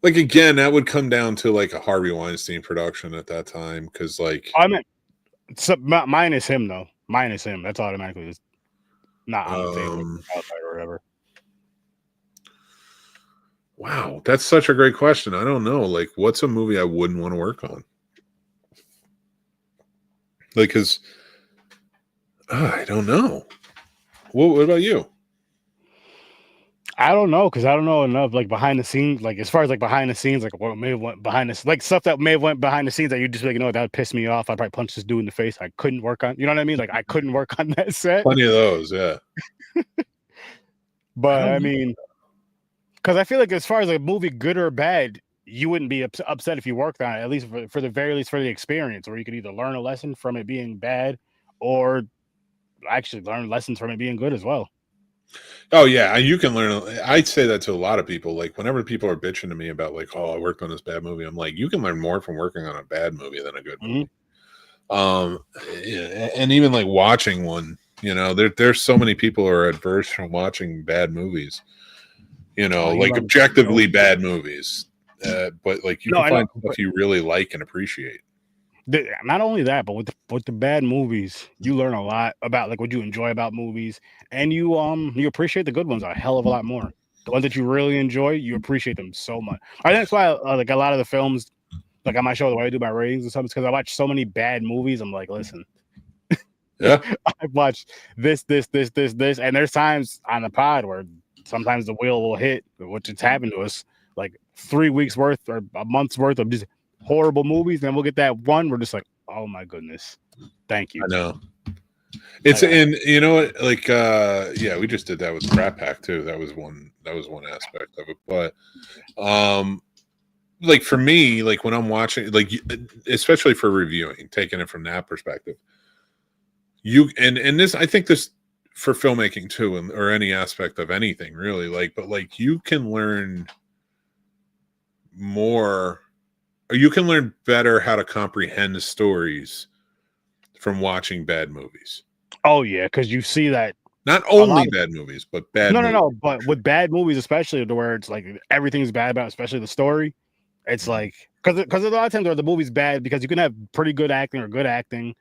B: again, that would come down to like a Harvey Weinstein production at that time. Because like
D: I mean, minus him though. Minus him. That's automatically just not on the table or whatever.
B: Wow, that's such a great question. I don't know. Like, what's a movie I wouldn't want to work on? Like, because I don't know. What about you?
D: I don't know because I don't know enough like behind the scenes, like as far as like behind the scenes, like what may have went behind this, like stuff that may have went behind the scenes that you just like, that would piss me off. I'd probably punch this dude in the face. I couldn't work on, you know what I mean? Like I couldn't work on that set.
B: Plenty of those, yeah.
D: But I mean, because I feel like as far as a movie, good or bad, you wouldn't be upset if you worked on it, at least for the very least for the experience, or you could either learn a lesson from it being bad or actually learn lessons from it being good as well.
B: Oh yeah, you can learn. I'd say that to a lot of people. Like whenever people are bitching to me about like, oh, I worked on this bad movie, I'm like, you can learn more from working on a bad movie than a good movie. And even like watching one, there's so many people who are adverse from watching bad movies. Like objectively bad movies, but like you can find stuff you really like and appreciate.
D: Not only that, but with the bad movies, you learn a lot about like what you enjoy about movies, and you appreciate the good ones a hell of a lot more. The ones that you really enjoy, you appreciate them so much. That's why like a lot of the films, like on my show, the way I do my ratings and stuff, is because I watch so many bad movies. I'm like, listen,
B: yeah,
D: I've watched this, and there's times on the pod where sometimes the wheel will hit, which it's happened to us, like 3 weeks worth or a month's worth of just horrible movies. Then we'll get that one. We're just like, oh my goodness, thank you.
B: I know. It's and you know what, like we just did that with Rat Pack too. That was one aspect of it. But like for me, like when I'm watching, like especially for reviewing, taking it from that perspective, and this, I think this for filmmaking too, and or any aspect of anything really, like, but like you can learn more, or you can learn better how to comprehend the stories from watching bad movies.
D: Oh yeah, because you see that
B: Not
D: a lot
B: only
D: of
B: bad movies, but bad movies.
D: no, but with bad movies, especially to where it's like everything's bad about, especially the story. It's like because a lot of times are the movie's bad because you can have pretty good acting or good acting,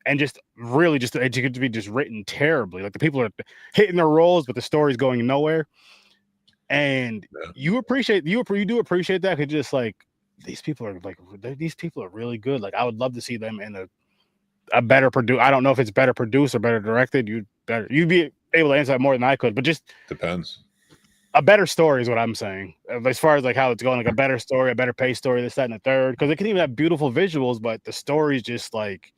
D: and just really just it could be just written terribly. Like the people are hitting their roles, but the story's going nowhere. And
B: Yeah.
D: you do appreciate that because just like these people are really good. Like I would love to see them in a better produce. I don't know if it's better produced or better directed. You'd be able to answer that more than I could, but just
B: Depends.
D: a better story is what I'm saying. As far as like how it's going, like a better story, a better paced story, this, that, and the third. Because it can even have beautiful visuals, but the story's just like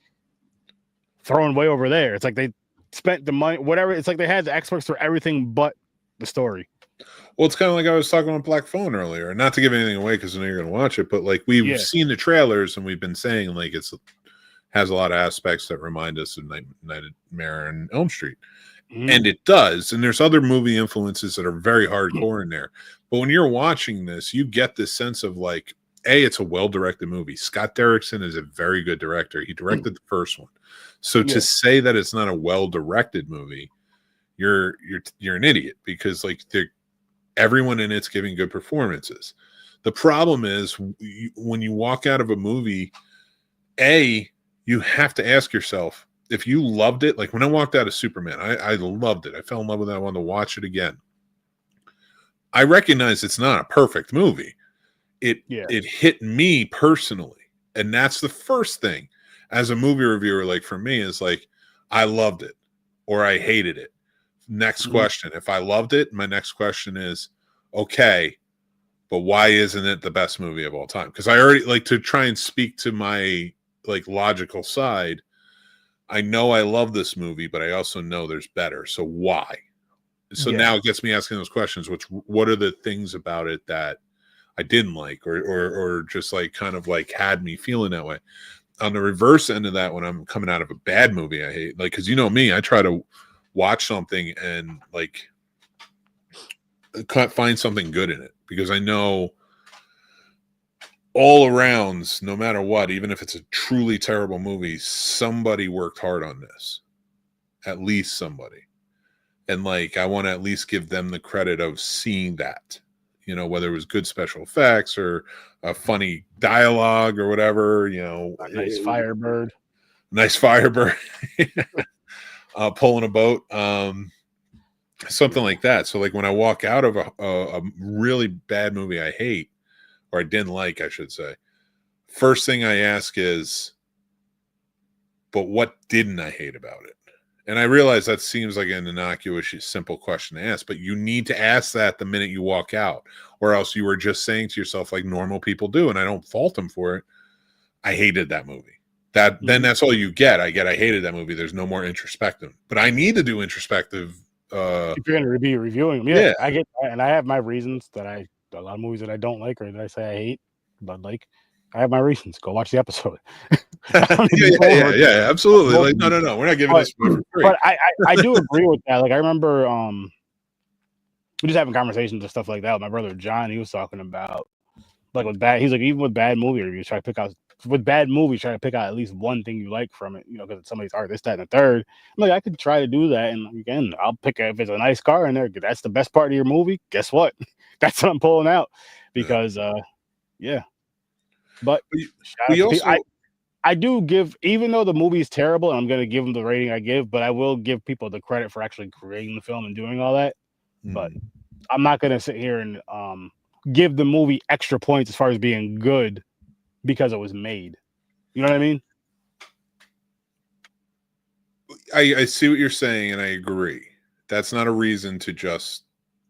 D: thrown way over there. It's like they spent the money, whatever. It's like they had the experts for everything but the story.
B: Well, it's kind of like I was talking about Black Phone earlier. Not to give anything away because I know you're going to watch it, but like we've seen the trailers and we've been saying like has a lot of aspects that remind us of Nightmare on Elm Street. And it does. And there's other movie influences that are very hardcore in there. But when you're watching this, you get this sense of like, it's a well-directed movie. Scott Derrickson is a very good director. He directed the first one. So to say that it's not a well-directed movie, you're an idiot because like everyone in it's giving good performances. The problem is when you walk out of a movie, you have to ask yourself, if you loved it, like when I walked out of Superman, I loved it. I fell in love with it. I wanted to watch it again. I recognize it's not a perfect movie. It hit me personally. And that's the first thing as a movie reviewer, like for me, is like, I loved it or I hated it. Next question. If I loved it, my next question is, okay, but why isn't it the best movie of all time? Because I already like to try and speak to my like logical side. I know I love this movie, but I also know there's better. So why? So now it gets me asking those questions, what are the things about it that I didn't like or just like kind of like had me feeling that way? On the reverse end of that, when I'm coming out of a bad movie I hate, like, because you know me, I try to watch something and like find something good in it because I know all around, no matter what, even if it's a truly terrible movie, somebody worked hard on this. At least somebody. And like, I want to at least give them the credit of seeing that, you know, whether it was good special effects or a funny dialogue or whatever, you know,
D: a nice Firebird,
B: pulling a boat, something like that. So like when I walk out of a really bad movie I hate, or I didn't like, I should say, first thing I ask is, but what didn't I hate about it? And I realize that seems like an innocuous, simple question to ask, but you need to ask that the minute you walk out, or else you were just saying to yourself like normal people do, and I don't fault them for it, I hated that movie. Then that's all you get. I hated that movie. There's no more introspective. But I need to do introspective.
D: If you're going to be reviewing them, I get that, and I have my reasons that a lot of movies that I don't like or that I say I hate, but like I have my reasons. Go watch the episode.
B: yeah, absolutely. Like no, we're not giving this for free.
D: But I do agree with that. Like I remember we just having conversations and stuff like that with my brother John. He was talking about like with bad. He's like even with bad movie reviews, try to pick out at least one thing you like from it. You know, because it's somebody's art, this, that, and the third. I'm like, I could try to do that, and again, I'll pick if it's a nice car in there. That's the best part of your movie. Guess what? That's what I'm pulling out because But I do give, even though the movie is terrible, and I'm going to give them the rating I give, but I will give people the credit for actually creating the film and doing all that. But I'm not going to sit here and give the movie extra points as far as being good because it was made. You know what I mean?
B: I see what you're saying, and I agree. That's not a reason to just.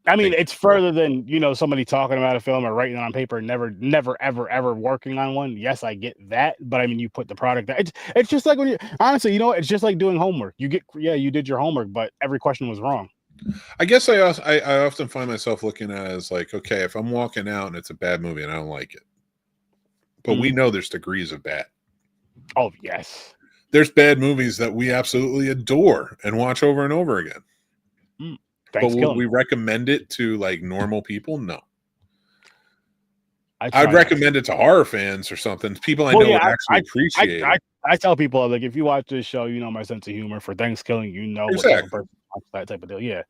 D: I mean, it's further than, you know, somebody talking about a film or writing it on paper and never, ever working on one. Yes, I get that. But I mean, you put the product there. It's just like when you, honestly, you know, it's just like doing homework. You did your homework, but every question was wrong.
B: I guess I often find myself looking at it as like, okay, if I'm walking out and it's a bad movie and I don't like it, but we know there's degrees of bad.
D: Oh yes,
B: There's bad movies that we absolutely adore and watch over and over again. But would we recommend it to like normal people? No. I'd recommend it to horror fans or something. People I know would actually appreciate it.
D: I tell people, like, if you watch this show, you know my sense of humor. For Thanksgiving, you know what type of person wants that type of deal. Yeah.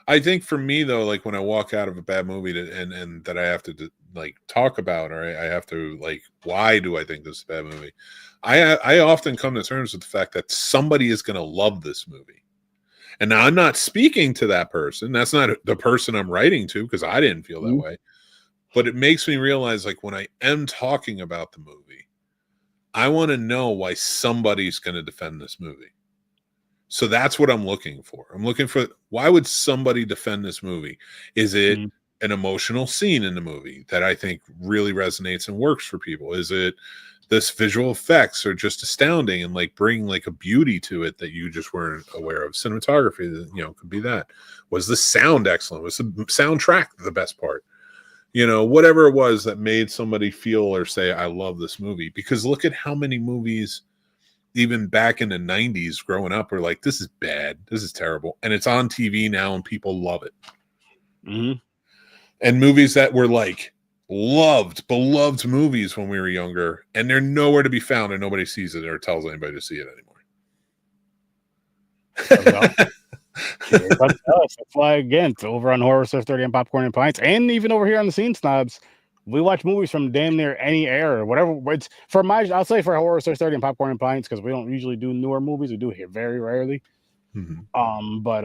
B: I think for me though, like when I walk out of a bad movie and that I have to like talk about, or I have to like, why do I think this is a bad movie? I often come to terms with the fact that somebody is going to love this movie. And now I'm not speaking to that person. That's not the person I'm writing to because I didn't feel that way. But it makes me realize, like, when I am talking about the movie, I want to know why somebody's going to defend this movie. So that's what I'm looking for. I'm looking for, why would somebody defend this movie? Is it an emotional scene in the movie that I think really resonates and works for people? Is it this visual effects are just astounding and like bring like a beauty to it that you just weren't aware of? Cinematography, you know, could be that. Was the sound excellent? Was the soundtrack the best part? You know, whatever it was that made somebody feel or say, I love this movie. Because look at how many movies, even back in the 90s growing up, were like, this is bad. This is terrible. And it's on TV now and people love it. And movies that were like beloved movies when we were younger, and they're nowhere to be found and nobody sees it or tells anybody to see it anymore.
D: That's why, again, it's over on Horror Source 30 and Popcorn and Pints, and even over here on the Scene Snobs, we watch movies from damn near any era, whatever. It's for I'll say for Horror Source 30 and Popcorn and Pints, because we don't usually do newer movies. We do it here very rarely. But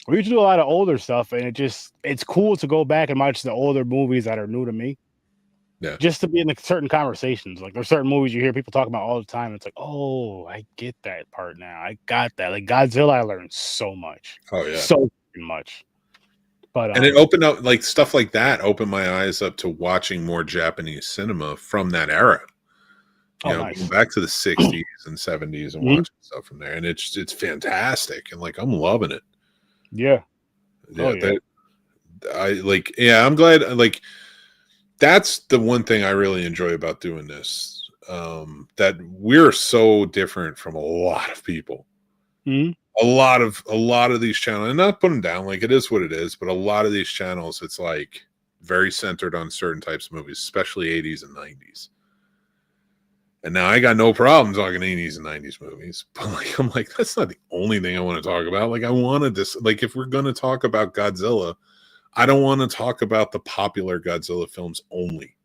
D: we usually do a lot of older stuff, and it's cool to go back and watch the older movies that are new to me. Yeah. Just to be in certain conversations. Like there's certain movies you hear people talk about all the time. It's like, oh, I get that part now. I got that. Like Godzilla, I learned so much. Oh yeah, so much. But
B: and it opened up, like stuff like that opened my eyes up to watching more Japanese cinema from that era. You know, nice. Back to the 60s and 70s and watching stuff from there, and it's fantastic, and like I'm loving it.
D: Yeah.
B: I'm glad. Like. That's the one thing I really enjoy about doing this. That we're so different from a lot of people. A lot of these channels, and not putting down, like it is what it is, but a lot of these channels, it's like very centered on certain types of movies, especially 80s and 90s. And now I got no problem talking 80s and 90s movies, but like I'm like, that's not the only thing I want to talk about. Like I wanted this, like if we're gonna talk about Godzilla, I don't want to talk about the popular Godzilla films only.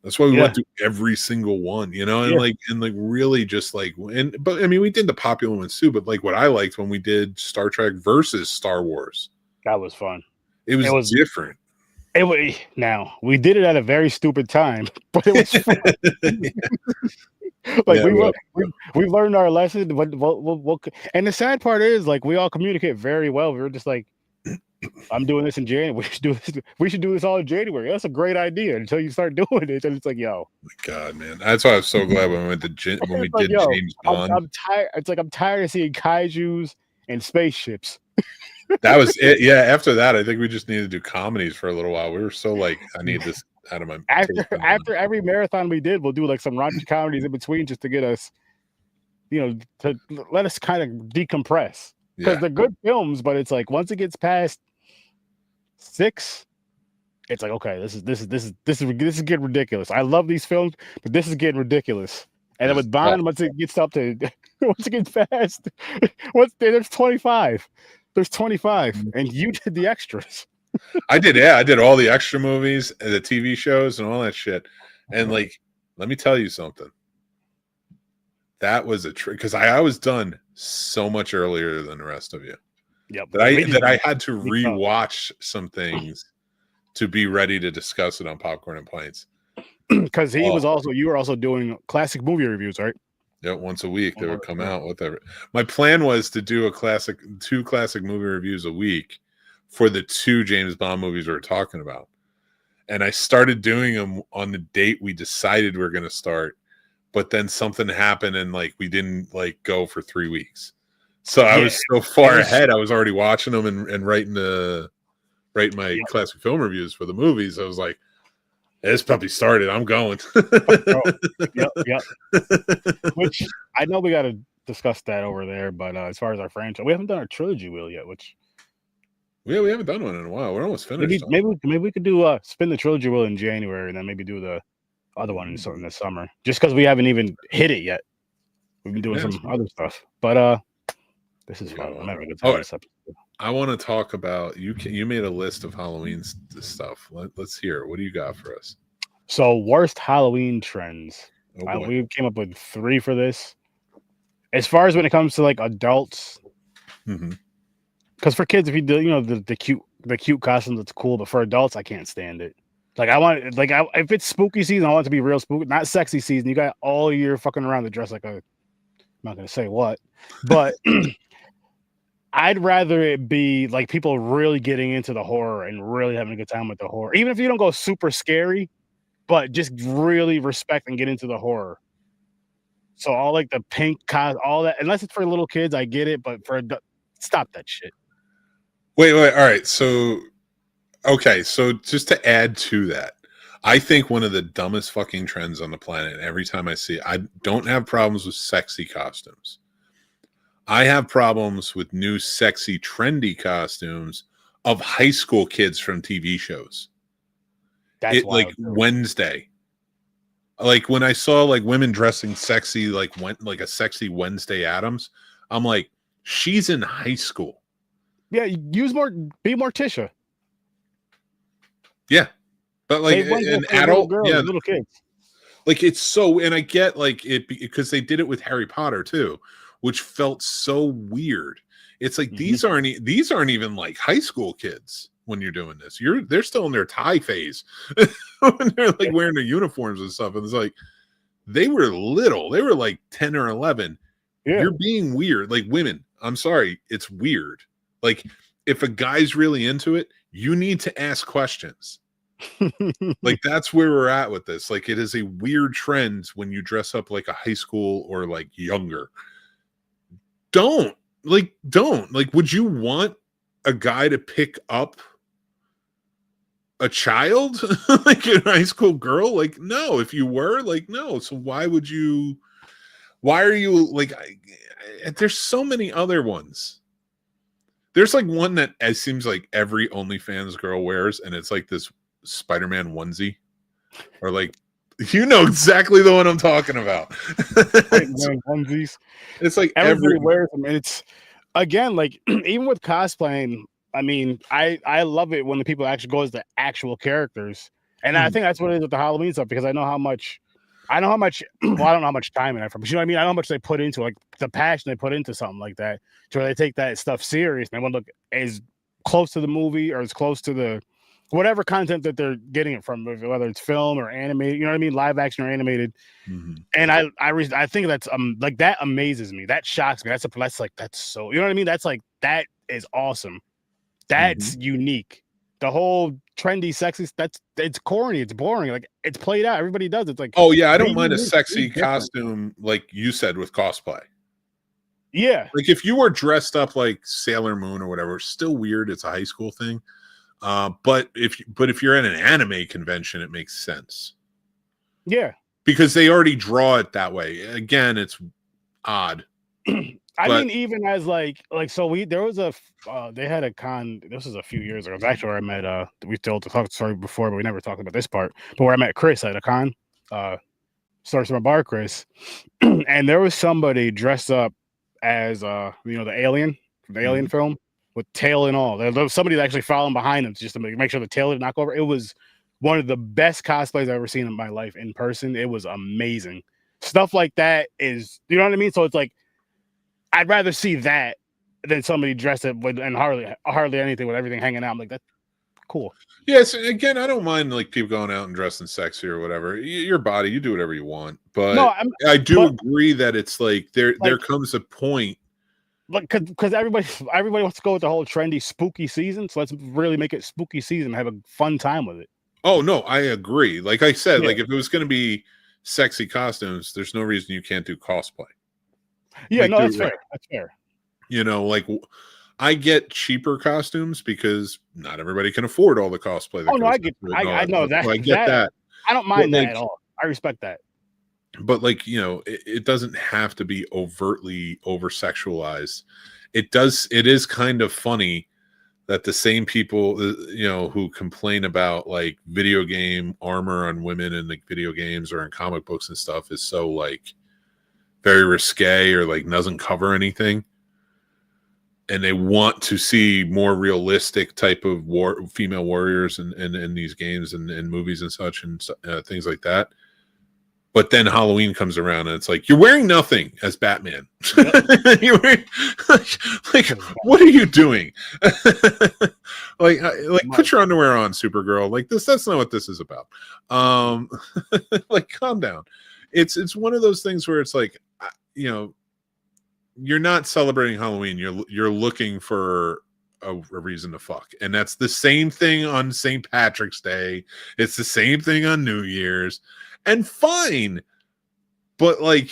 B: That's why we went through every single one, you know, and like really just like, but I mean, we did the popular ones too, but like what I liked when we did Star Trek versus Star Wars,
D: that was fun.
B: It was different.
D: Now we did it at a very stupid time, but it was fun. Like we've learned our lesson. And the sad part is, like, we all communicate very well. We were just like, I'm doing this in January. We should do this all in January. That's a great idea until you start doing it. And it's like, yo.
B: Oh my God, man. That's why I was so glad when we went to James Bond.
D: I'm tired. It's like I'm tired of seeing kaijus and spaceships.
B: That was it. Yeah. After that, I think we just needed to do comedies for a little while. We were so like, I need this out of my.
D: After every marathon we did, we'll do like some raunchy comedies in between just to get us, you know, to let us kind of decompress. Because they're good films, but it's like once it gets past 6, it's like, okay, this is getting ridiculous. I love these films, but this is getting ridiculous. And then with Bond, once it gets past, there's 25. There's 25, and you did the extras.
B: I did all the extra movies and the TV shows and all that shit. And like, let me tell you something. That was a trick, because I was done so much earlier than the rest of you.
D: Yep.
B: That I had to rewatch some things to be ready to discuss it on Popcorn and Pints.
D: Because you were also doing classic movie reviews, right?
B: Yeah, once a week they would come out. Whatever. My plan was to do two classic movie reviews a week for the 2 James Bond movies we were talking about. And I started doing them on the date we decided we were going to start. But then something happened and like we didn't like go for 3 weeks. So I was so far ahead. I was already watching them and writing my classic film reviews for the movies. I was like, This puppy started. I'm going.
D: Bro, yep. Which I know we got to discuss that over there, but as far as our franchise, we haven't done our trilogy wheel yet. Which
B: Yeah, we haven't done one in a while. We're almost finished.
D: maybe we could do spin the trilogy wheel in January, and then maybe do the other one in the summer. Just because we haven't even hit it yet. We've been doing some other stuff, but this is fun. I'm having a good time this episode.
B: I want to talk about you. You made a list of Halloween stuff. Let's hear it. What do you got for us?
D: So worst Halloween trends.
B: Oh,
D: we came up with 3 for this. As far as when it comes to like adults, because for kids, if you do, the cute costumes, it's cool. But for adults, I can't stand it. Like if it's spooky season, I want it to be real spooky, not sexy season. You got all year fucking around to dress like I'm not gonna say what, but I'd rather it be like people really getting into the horror and really having a good time with the horror. Even if you don't go super scary, but just really respect and get into the horror. So all like the pink all that, unless it's for little kids, I get it. But stop that shit.
B: Wait. All right. So, okay. So just to add to that, I think one of the dumbest fucking trends on the planet, every time I see it, I don't have problems with sexy costumes. I have problems with new sexy, trendy costumes of high school kids from TV shows.
D: That's
B: like Wednesday. Like when I saw like women dressing sexy, like a sexy Wednesday Addams, I'm like, she's in high school.
D: Yeah, be Morticia.
B: Yeah, but like an adult,
D: little kids.
B: Like it's so, and I get like it because they did it with Harry Potter too, which felt so weird. It's like these aren't even like high school kids when you're doing this. They're still in their tie phase when they're like wearing their uniforms and stuff. And it's like they were little. They were like 10 or 11. Yeah. You're being weird. Like women, I'm sorry, it's weird. Like if a guy's really into it, you need to ask questions. Like that's where we're at with this. Like it is a weird trend when you dress up like a high school or like younger. Don't would you want a guy to pick up a child like a high school girl? Like no. If you were, like no. So why are you like there's so many other ones. There's like one that it seems like every OnlyFans girl wears, and it's like this Spider-Man onesie, or like you know exactly the one I'm talking about.
D: Onesies.
B: It's like
D: everybody wears them. And it's again like even with cosplaying. I mean, I love it when the people actually go as the actual characters, and I think that's what it is with the Halloween stuff because I know how much. Well, I don't know how much time and effort, but you know what I mean. I know how much they put into like the passion they put into something like that, to where they take that stuff serious and they want to look as close to the movie or as close to the whatever content that they're getting it from, whether it's film or animated, you know what I mean, live action or animated. And I think that's like that amazes me. That shocks me. That's so, you know what I mean. That's like that is awesome. That's unique. The whole trendy, sexy, it's corny, it's boring, like it's played out. Everybody does. It's like,
B: oh yeah, I don't mind a sexy costume, like you said with cosplay.
D: Yeah,
B: like if you were dressed up like Sailor Moon or whatever, still weird. It's a high school thing. But if you're at an anime convention, it makes sense.
D: Yeah,
B: because they already draw it that way. Again, it's odd.
D: I mean, even as like so there was they had a con. This was a few years ago. It was actually where I met we told the story before, but we never talked about this part. But where I met Chris at a con, starts from a bar, Chris, and there was somebody dressed up as the alien from the Alien film with tail and all. There was somebody that actually following behind him just to make sure the tail didn't knock over. It was one of the best cosplays I've ever seen in my life in person. It was amazing. Stuff like that is, you know what I mean? So it's like, I'd rather see that than somebody dressed up with and hardly anything with everything hanging out. I'm like, that's cool.
B: Yes, again, I don't mind like people going out and dressing sexy or whatever. Your body, you do whatever you want. But no, I do agree that it's like there comes a point.
D: Like, because everybody wants to go with the whole trendy spooky season. So let's really make it spooky season and have a fun time with it.
B: Oh no, I agree. Like I said, like if it was going to be sexy costumes, there's no reason you can't do cosplay.
D: Yeah,
B: like,
D: no, that's fair. That's fair.
B: You know, like I get cheaper costumes because not everybody can afford all the cosplay.
D: Oh no, I know that.
B: So I get that.
D: I don't mind
B: But,
D: that
B: like,
D: at all. I respect that.
B: but like, you know, it doesn't have to be overtly over sexualized. It is kind of funny that the same people, you know, who complain about like video game armor on women in like video games or in comic books and stuff is so like very risque or like doesn't cover anything, and they want to see more realistic type of female warriors in these games and movies and such and things like that. But then Halloween comes around and it's like, you're wearing nothing as Batman. Yep. You're wearing, like, what are you doing? like put your underwear on, Supergirl. Like that's not what this is about. Like, calm down. It's one of those things where it's like, you know, you're not celebrating Halloween. You're looking for a reason to fuck, and that's the same thing on St. Patrick's Day. It's the same thing on New Year's. And fine, but like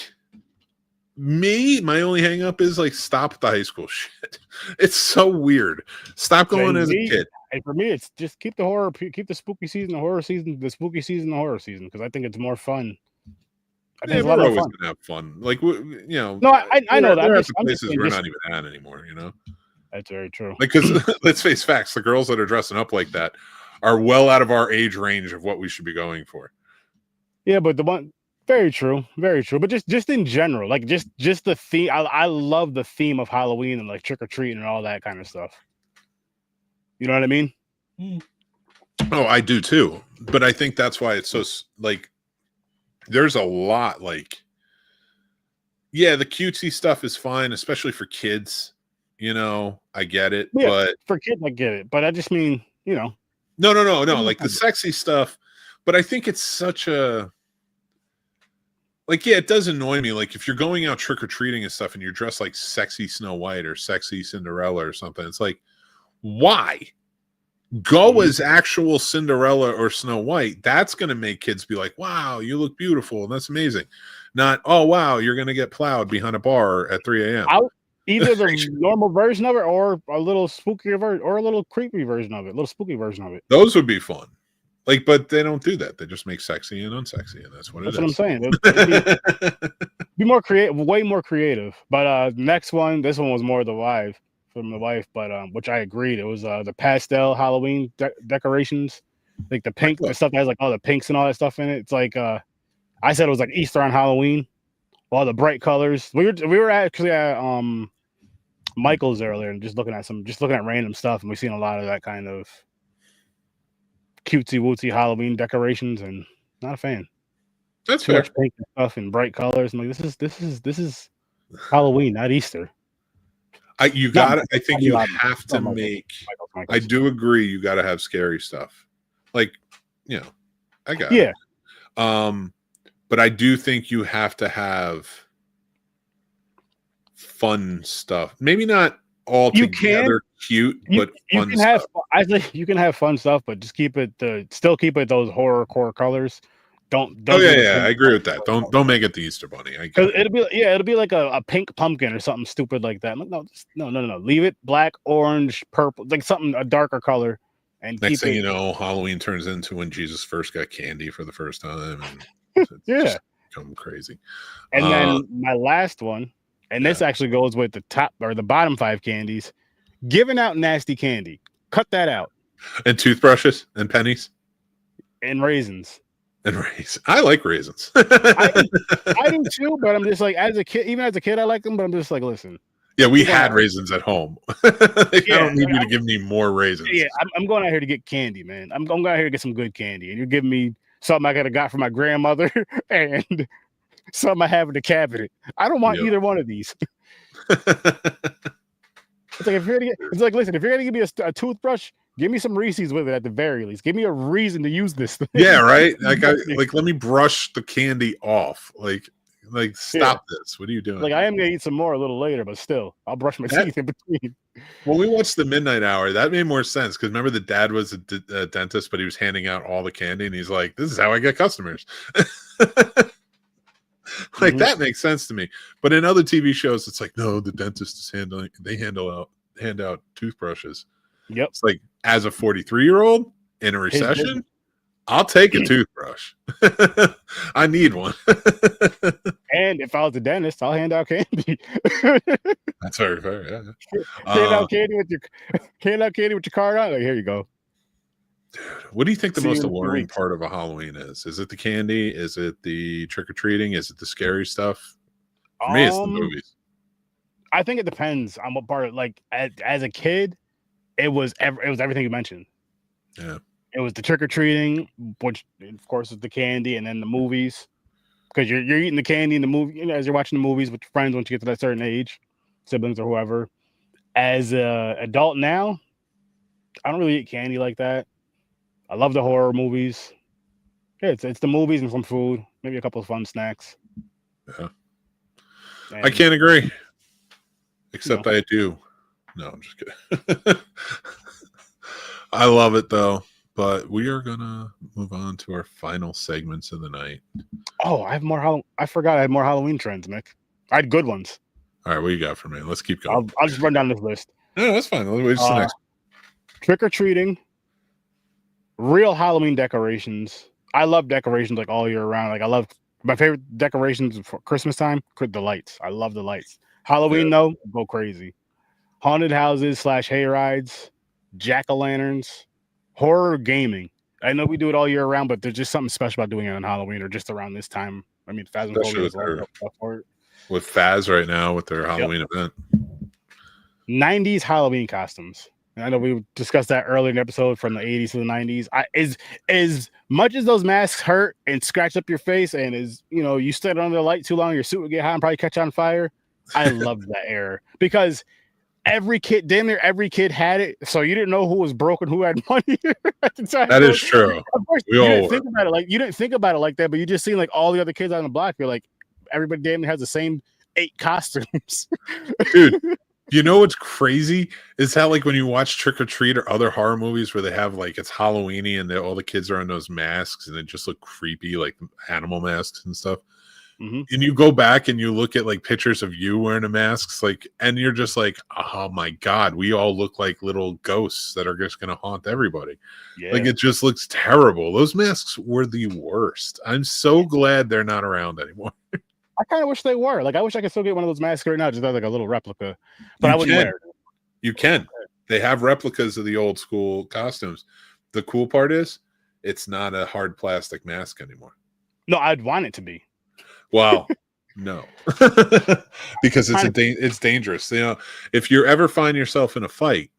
B: my only hang up is like, stop the high school shit. It's so weird. Stop going as a kid.
D: And for me, it's just keep the spooky season, the horror season, the spooky season, the horror season, because I think it's more fun.
B: Yeah, we're always gonna have fun. Like, you know,
D: no, I know that.
B: There are places we're not even at anymore. You know,
D: that's very true.
B: Because let's face facts, the girls that are dressing up like that are well out of our age range of what we should be going for.
D: Yeah, but very true, but just in general, like just the theme. I love the theme of Halloween and like trick or treating and all that kind of stuff. You know what I mean?
B: Oh, I do too. But I think that's why it's so like. There's a lot like, yeah, the cutesy stuff is fine, especially for kids. You know, I get it,
D: yeah,
B: but
D: for kids, I get it. But I just mean, you know,
B: no. Like the sexy stuff. But I think it's such a like, yeah, it does annoy me. Like if you're going out trick or treating and stuff, and you're dressed like sexy Snow White or sexy Cinderella or something, it's like, why? Go as actual Cinderella or Snow White. That's going to make kids be like, wow, you look beautiful. And that's amazing. Not, oh, wow, you're going to get plowed behind a bar at 3 a.m.
D: Either the normal version of it or a little spookier version or a little creepy version of it, a little spooky version of it.
B: Those would be fun. Like, but they don't do that. They just make sexy and unsexy. And that's what it is.
D: That's what I'm saying. Be more creative, way more creative. But next one, this one was more the wife. From the wife, but which I agreed, it was the pastel Halloween decorations, like the pink, the stuff that has like all the pinks and all that stuff in it. It's like I said it was like Easter on Halloween, all the bright colors. We were actually at Michael's earlier and just looking at random stuff, and we've seen a lot of that kind of cutesy wootsy Halloween decorations, and not a fan.
B: That's
D: too
B: fair.
D: much pink and stuff and bright colors. I'm like, this is Halloween, not Easter.
B: I think you have to make. I do agree. You got to have scary stuff, like, you know, I got it. But I do think you have to have fun stuff. Maybe not all together cute, but fun stuff.
D: I think you can have fun stuff, but just keep it those horror core colors. Don't
B: I agree with that. Don't make it the Easter Bunny.
D: Because it'll be like a pink pumpkin or something stupid like that. No. Leave it black, orange, purple, like something a darker color. And
B: next thing you know, Halloween turns into when Jesus first got candy for the first time, and
D: yeah,
B: become crazy.
D: And then my last one, and this actually goes with the top or the bottom 5 candies, giving out nasty candy. Cut that out.
B: And toothbrushes and pennies
D: and raisins.
B: And raisins. I like raisins.
D: I do too, but I'm just like, even as a kid, I like them, but I'm just like, listen.
B: Yeah, we had raisins at home. I don't need you to give me more raisins.
D: Yeah, I'm going out here to get candy, man. I'm going out here to get some good candy, and you're giving me something I could have got from my grandmother and something I have in the cabinet. I don't want either one of these. It's like listen, if you're gonna give me a toothbrush, give me some Reese's with it at the very least. Give me a reason to use this thing.
B: Yeah, right. Like let me brush the candy off. Like stop this. What are you doing?
D: Like I am gonna eat some more a little later, but still, I'll brush my teeth in between.
B: When we watched the Midnight Hour, that made more sense because remember the dad was a dentist, but he was handing out all the candy, and he's like, "This is how I get customers." Like that makes sense to me. But in other TV shows, it's like, no, the dentist is hand out toothbrushes.
D: Yep.
B: It's like as a 43-year-old in a recession, I'll take a toothbrush. I need one.
D: And if I was a dentist, I'll hand out candy.
B: That's very fair. Yeah.
D: hand out candy with your card on. Like, here you go.
B: What do you think the
D: See you
B: most
D: in a few
B: alluring
D: weeks.
B: part of a Halloween is? Is it the candy? Is it the trick or treating? Is it the scary stuff? For me, it's the movies.
D: I think it depends on what part. Like as a kid, it was everything you mentioned.
B: Yeah.
D: It was the trick or treating, which of course is the candy, and then the movies. Because you're eating the candy in the movie, you know, as you're watching the movies with your friends once you get to that certain age, siblings or whoever. As a adult now, I don't really eat candy like that. I love the horror movies. Yeah, it's the movies and some food, maybe a couple of fun snacks.
B: Yeah.
D: And,
B: I can't agree. Except I do. No, I'm just kidding. I love it though. But we are gonna move on to our final segments of the night.
D: Oh, I have more. I forgot I had more Halloween trends, Mick. I had good ones.
B: All right, what you got for me? Let's keep going.
D: I'll just run down this list.
B: No, that's fine. What's the next?
D: Trick or treating, real Halloween decorations. I love decorations like all year round. Like I love my favorite decorations for Christmas time. The lights. I love the lights. Halloween though, go crazy. Haunted houses / hay rides, jack-o'-lanterns, horror gaming. I know we do it all year round, but there's just something special about doing it on Halloween or just around this time. I mean, Phasmophobia is a lot of stuff for it.
B: With Faz right now with their Halloween event.
D: 90s Halloween costumes. And I know we discussed that earlier in the episode from the 80s to the 90s. As much as those masks hurt and scratch up your face, and you stood under the light too long, your suit would get hot and probably catch on fire. I loved that era because damn near every kid had it, so you didn't know who was broke and who had money at the time.
B: That is true.
D: Of course, you didn't think about it like that, but you just seen like all the other kids on the block. You're like, everybody damn near has the same 8 costumes.
B: Dude, you know what's crazy is how like when you watch Trick or Treat or other horror movies where they have like it's Halloweeny and all the kids are in those masks and they just look creepy, like animal masks and stuff. Mm-hmm. And you go back and you look at like pictures of you wearing a mask, like, and you're just like, oh my God, we all look like little ghosts that are just going to haunt everybody. Yeah. Like it just looks terrible. Those masks were the worst. I'm so glad they're not around anymore.
D: I kind of wish they were. Like, I wish I could still get one of those masks right now, just like a little replica. But I wouldn't wear it.
B: You can. They have replicas of the old school costumes. The cool part is, it's not a hard plastic mask anymore.
D: No, I'd want it to be.
B: Well, no, because it's dangerous. You know, if you ever find yourself in a fight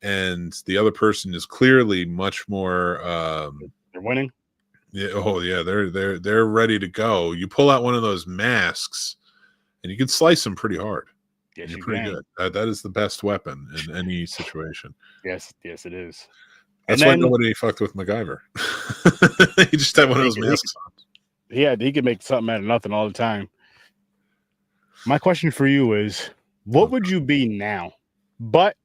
B: and the other person is clearly much more,
D: they're winning.
B: Yeah. Oh, yeah. They're ready to go. You pull out one of those masks, and you can slice them pretty hard.
D: Yes,
B: you're pretty good. That is the best weapon in any situation.
D: Yes, it is.
B: That's why nobody fucked with MacGyver. He just had one of those masks on.
D: He could make something out of nothing all the time. My question for you is, what would you be now? But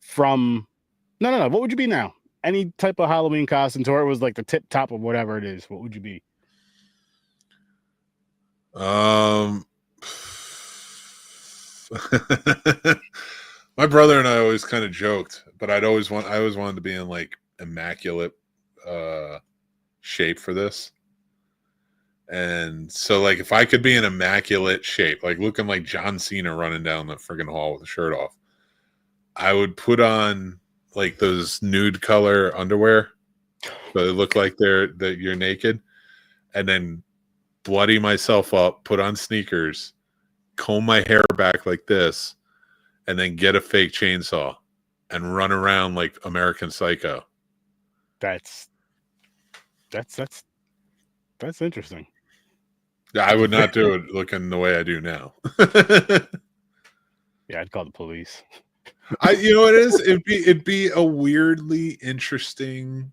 D: from no, what would you be now? Any type of Halloween costume, or it was like the tip top of whatever it is, what would you be?
B: My brother and I always kind of joked, but I always wanted to be in like immaculate shape for this. And so like if I could be in immaculate shape, like looking like John Cena running down the friggin' hall with the shirt off, I would put on like those nude color underwear so they look like that you're naked, and then bloody myself up, put on sneakers, comb my hair back like this, and then get a fake chainsaw and run around like American Psycho.
D: That's interesting.
B: I would not do it looking the way I do now.
D: Yeah, I'd call the police.
B: You know what it is? It'd be a weirdly interesting.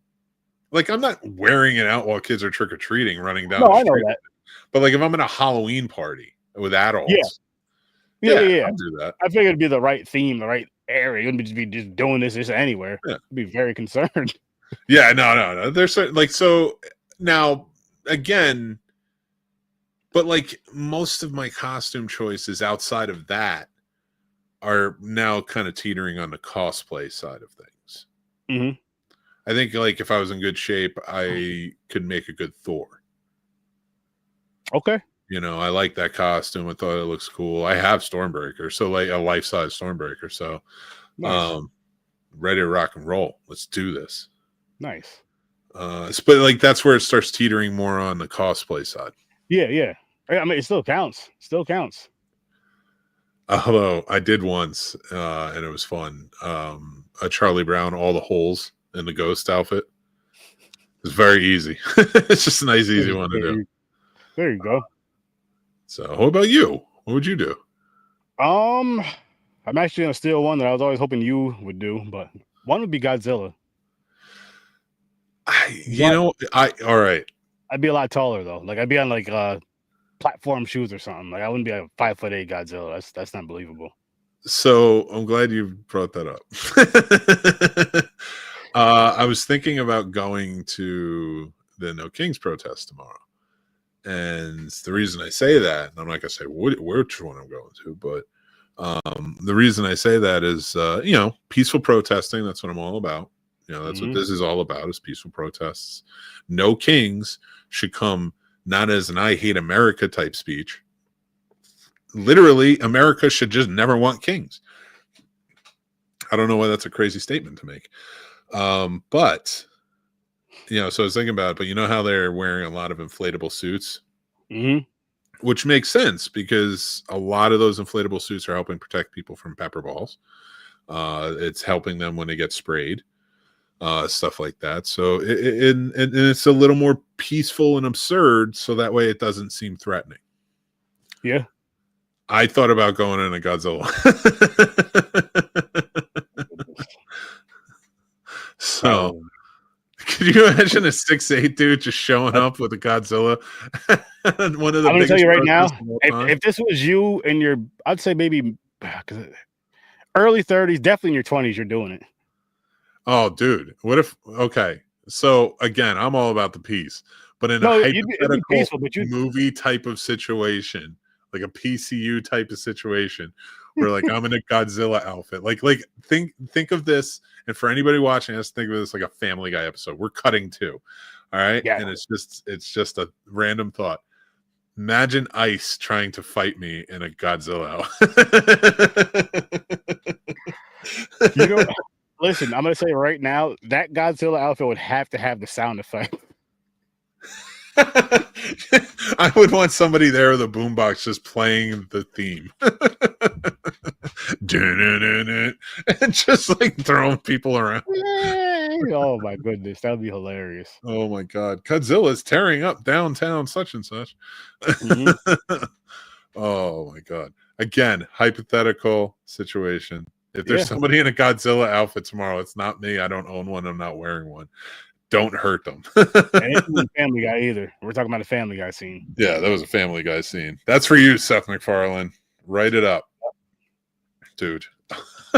B: Like I'm not wearing it out while kids are trick or treating, running down.
D: No, I know that.
B: But like if I'm in a Halloween party with adults,
D: yeah,
B: I'll do that.
D: I figured it'd be the right theme, the right area. You wouldn't be just doing this just anywhere.
B: Yeah.
D: I'd be very concerned.
B: Yeah, no. There's certain, like, so now again, but like most of my costume choices outside of that are now kind of teetering on the cosplay side of things.
D: Mm-hmm.
B: I think like if I was in good shape, I could make a good Thor.
D: Okay.
B: You know, I like that costume. I thought it looks cool. I have Stormbreaker, so like a life-size Stormbreaker. So,
D: Nice.
B: ready to rock and roll. Let's do this.
D: Nice.
B: But like that's where it starts teetering more on the cosplay side.
D: Yeah. I mean, it still counts. Still counts.
B: Although I did once, and it was fun. A Charlie Brown, all the holes in the ghost outfit. It's very easy. It's just a nice, easy one to do.
D: There you go.
B: So, what about you? What would you do?
D: I'm actually gonna steal one that I was always hoping you would do, but one would be Godzilla.
B: All right.
D: I'd be a lot taller though. Like I'd be on like platform shoes or something. Like I wouldn't be a 5'8" Godzilla. That's not believable.
B: So I'm glad you brought that up. I was thinking about going to the No Kings protest tomorrow. And the reason I say that, and I'm not going to say which one I'm going to, but the reason I say that is, peaceful protesting. That's what I'm all about. You know, that's what this is all about, is peaceful protests. No kings should come not as an I hate America type speech. Literally, America should just never want kings. I don't know why that's a crazy statement to make. But, so I was thinking about it, but you know how they're wearing a lot of inflatable suits? Which makes sense because a lot of those inflatable suits are helping protect people from pepper balls. It's helping them when they get sprayed, stuff like that. So and it's a little more peaceful and absurd, so that way it doesn't seem threatening.
D: Yeah.
B: I thought about going in a Godzilla. So, could you imagine a 6'8" dude just showing up with a Godzilla? One of the
D: I'm gonna tell you right now,
B: if
D: this was you in your, I'd say maybe early 30s, definitely in your 20s, you're doing it.
B: Oh, dude, what if? Okay, so again, I'm all about the peace, but in a hypothetical movie type of situation, like a PCU type of situation, where like I'm in a Godzilla outfit, like think of this, and for anybody watching us, think of this like a Family Guy episode. We're cutting to, all right, and it's just a random thought. Imagine Ice trying to fight me in a Godzilla
D: outfit. Listen, I'm gonna say right now that Godzilla outfit would have to have the sound effect.
B: I would want somebody there with a boombox just playing the theme. And just like throwing people around.
D: Oh my goodness, that would be hilarious.
B: Oh my god. Godzilla's tearing up downtown such and such. Oh my god. Again, hypothetical situation. If there's somebody in a Godzilla outfit tomorrow, it's not me. I don't own one. I'm not wearing one. Don't hurt them.
D: And it wasn't Family Guy either. We're talking about a Family Guy scene.
B: Yeah, that was a Family Guy scene. That's for you, Seth MacFarlane. Write it up, dude.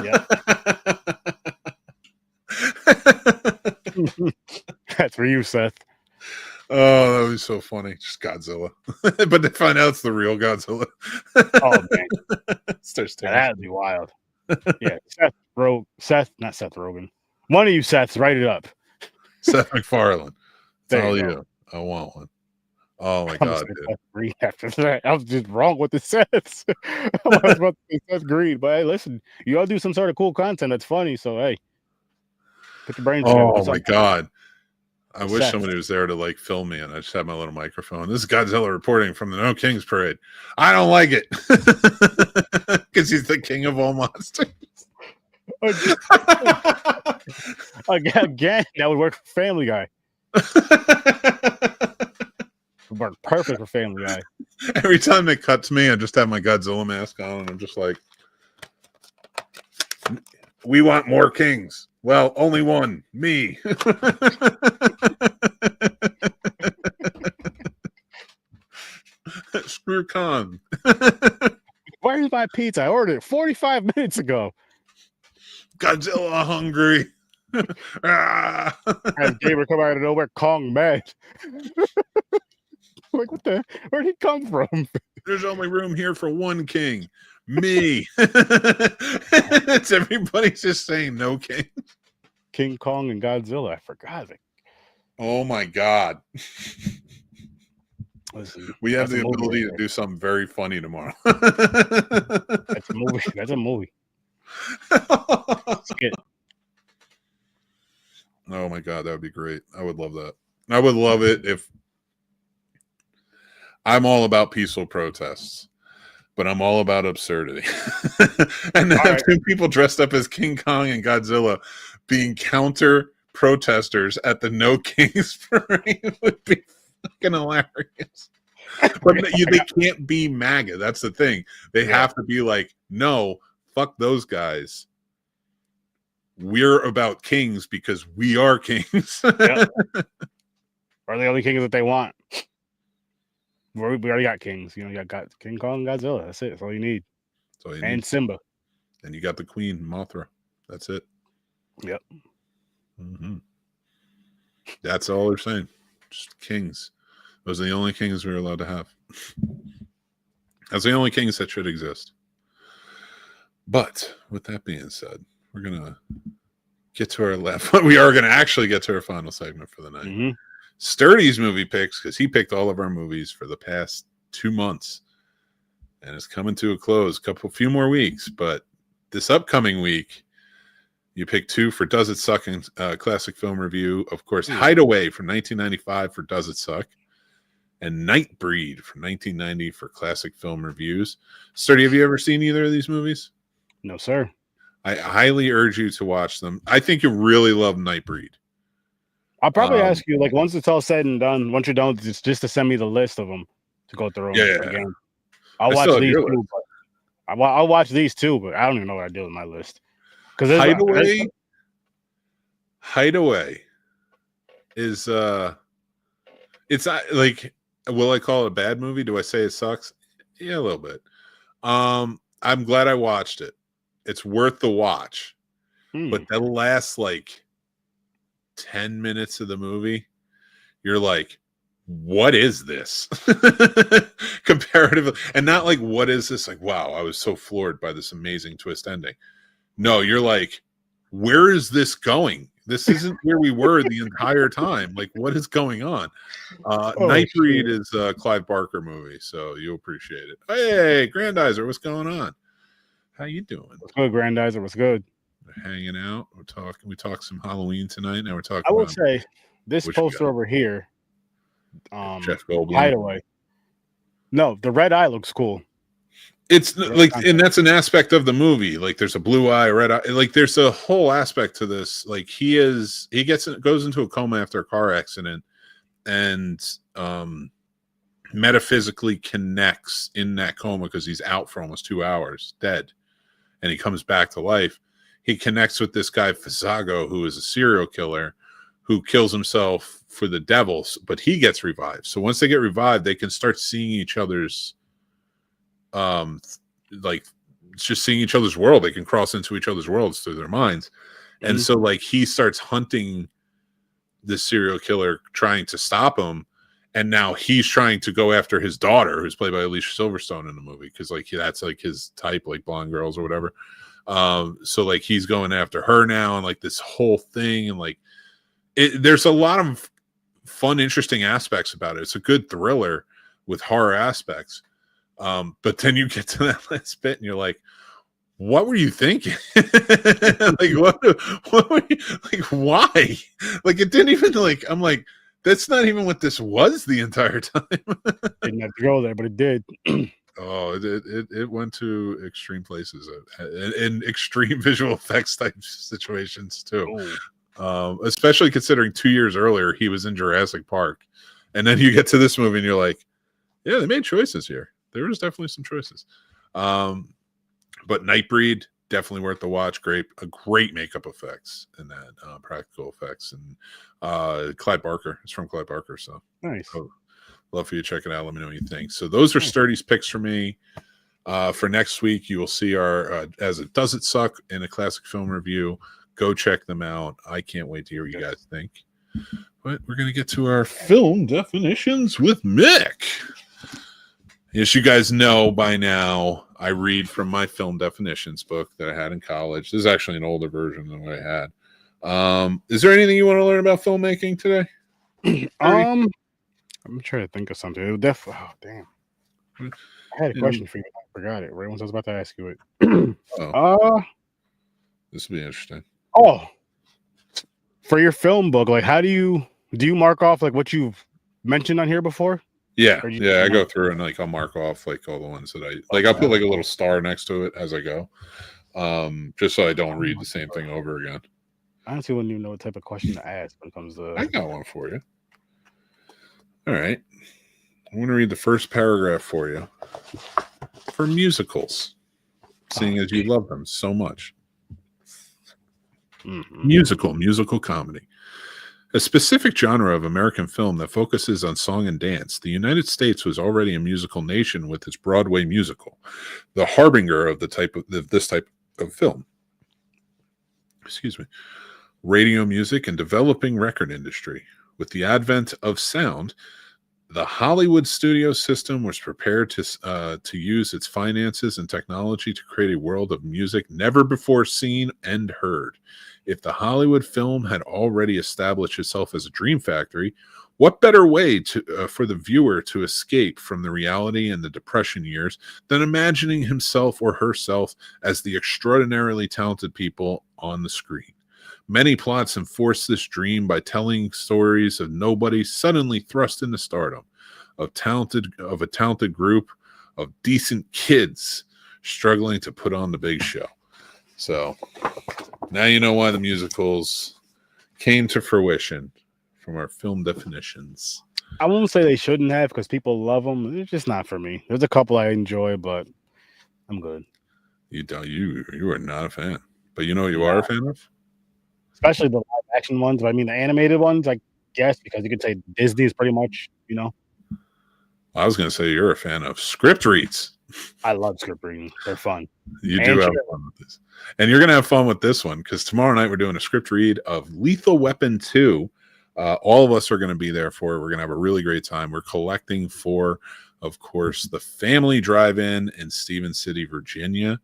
D: Yeah. That's for you, Seth.
B: Oh, that was so funny. Just Godzilla. But they find out it's the real Godzilla.
D: Oh, man. That'd be wild. Yeah, not Seth Rogen. One of you Seths, write it up.
B: Seth MacFarlane.
D: There
B: all
D: you
B: you. I want one. Oh my god,
D: dude. After that, I was just wrong with the Seths. I was about to say Seth Green, but hey, listen, you all do some sort of cool content that's funny, so hey, put your brains together.
B: Oh my god. I wish somebody was there to like film me, and I just have my little microphone. This is Godzilla reporting from the No Kings Parade. I don't like it because he's the king of all monsters.
D: Again, that would work for Family Guy. Would work perfect for Family Guy.
B: Every time they cut to me, I just have my Godzilla mask on, and I'm just like, "We want more kings." Well, only one, me. Screw Khan.
D: Where's my pizza? I ordered it 45 minutes ago.
B: Godzilla hungry.
D: As Gamer come out of nowhere, Kong mad. Like, what the? Where'd he come from?
B: There's only room here for one king. Me. It's everybody's just saying no king.
D: King Kong and Godzilla. I forgot.
B: Oh my God.
D: Listen,
B: We have
D: that's a
B: the
D: movie
B: ability
D: right
B: to
D: there.
B: do something very funny tomorrow.
D: That's a movie. That's a movie. Skit.
B: Oh my God, that would be great. I would love that. I would love it if I'm all about peaceful protests, but I'm all about absurdity. And to
D: All
B: have
D: right.
B: two people dressed up as King Kong and Godzilla being counter protesters at the No Kings parade would be fucking hilarious. But they can't be MAGA. That's the thing. They have to be like, no, fuck those guys. We're about kings because we are kings.
D: Yep. Are the only kings that they want? We already got kings. You know, you got King Kong and Godzilla. That's it. That's all you need.
B: That's all you
D: And
B: need.
D: Simba.
B: And you got the queen, Mothra. That's it.
D: Yep.
B: Mm-hmm. That's all they're saying. Just kings. Those are the only kings we're allowed to have. That's the only kings that should exist. But with that being said, we're going to get to our left. We are going to actually get to our final segment for the night.
D: Mm-hmm.
B: Sturdy's movie picks, because he picked all of our movies for the past 2 months. And it's coming to a close. Few more weeks. But this upcoming week, you pick 2 for Does It Suck in Classic Film Review. Of course, Hideaway from 1995 for Does It Suck. And Nightbreed from 1990 for Classic Film Reviews. Sturdy, have you ever seen either of these movies?
D: No, sir.
B: I highly urge you to watch them. I think you'll really love Nightbreed.
D: I'll probably ask you, like, once it's all said and done, once you're done, just to send me the list of them to go through them again. I'll watch these too. I'll watch these too, but I don't even know what I do with my list. Because
B: Hideaway is it's like, will I call it a bad movie? Do I say it sucks? Yeah, a little bit. I'm glad I watched it. It's worth the watch. But the last like 10 minutes of the movie, you're like, what is this? Comparatively, and not like, what is this? Like, wow, I was so floored by this amazing twist ending. No, you're like, where is this going? This isn't where we were the entire time. Like, what is going on? Nightbreed is a Clive Barker movie, so you'll appreciate it. Hey, Grandizer, what's going on? How you doing?
D: What's good, Grandizer? What's good?
B: We're hanging out. We're talking. We talked some Halloween tonight. Now we're talking.
D: I will say this poster over here,
B: Jeff Goldblum.
D: Hideaway. No, the red eye looks cool.
B: It's like, and that's an aspect of the movie. Like, there's a blue eye, red eye. Like, there's a whole aspect to this. Like, goes into a coma after a car accident, and metaphysically connects in that coma because he's out for almost 2 hours, dead, and he comes back to life. He connects with this guy Fazago, who is a serial killer, who kills himself for the devils, but he gets revived. So once they get revived, they can start seeing each other's, like, just seeing each other's world. They can cross into each other's worlds through their minds. And so, like, he starts hunting this serial killer, trying to stop him. And now he's trying to go after his daughter, who's played by Alicia Silverstone in the movie, because, like, that's like his type, like blonde girls or whatever. So, like, he's going after her now, and like this whole thing, and like, there's a lot of fun, interesting aspects about it. It's a good thriller with horror aspects. But then you get to that last bit, and you're like, what were you thinking? Like, what were you, like, why? Like, it didn't even, like, I'm like, that's not even what this was the entire time.
D: Didn't have to go there, but it did.
B: Oh, it went to extreme places and extreme visual effects type situations too. Especially considering 2 years earlier he was in Jurassic Park, and then you get to this movie and you're like, yeah, they made choices here. There was definitely some choices. But Nightbreed, definitely worth the watch. Great makeup effects and that practical effects, and Clive Barker. It's from Clive Barker, so
D: nice.
B: Love for you to check it out. Let me know what you think. So those are Sturdy's picks for me. For next week, you will see our As It Does It Suck in a Classic Film Review. Go check them out. I can't wait to hear what you guys think. But we're going to get to our film definitions with Mick. As you guys know by now, I read from my film definitions book that I had in college. This is actually an older version than what I had. Is there anything you want to learn about filmmaking today?
D: I'm trying to think of something. It would oh damn. I had a question for you. I forgot it right once I was about to ask you it.
B: This will be interesting.
D: Oh, for your film book, like how do you mark off like what you've mentioned on here before?
B: Yeah, I go through and like I'll mark off like all the ones that I like. I'll put like a little star next to it as I go, just so I don't read the same thing over again.
D: I honestly wouldn't even know what type of question to ask when it comes to.
B: I got one for you. All right, I'm going to read the first paragraph for you. For musicals, seeing as you love them so much. Musical comedy. A specific genre of American film that focuses on song and dance. The United States was already a musical nation with its Broadway musical, the harbinger of this type of film. Excuse me. Radio music and developing record industry. With the advent of sound, the Hollywood studio system was prepared to use its finances and technology to create a world of music never before seen and heard. If the Hollywood film had already established itself as a dream factory, what better way for the viewer to escape from the reality and the Depression years than imagining himself or herself as the extraordinarily talented people on the screen? Many plots enforce this dream by telling stories of nobody suddenly thrust into stardom, of a talented group of decent kids struggling to put on the big show. So now you know why the musicals came to fruition from our film definitions.
D: I won't say they shouldn't have because people love them. It's just not for me. There's a couple I enjoy, but I'm good.
B: You are not a fan, but you know what you are a fan of?
D: Especially the live action ones. But I mean, the animated ones, I guess, because you could say Disney is pretty much,
B: I was going to say you're a fan of script reads.
D: I love script reading. They're fun.
B: You do have fun with this. And you're going to have fun with this one because tomorrow night we're doing a script read of Lethal Weapon 2. All of us are going to be there for it. We're going to have a really great time. We're collecting for, of course, the Family Drive-In in Stevens City, Virginia.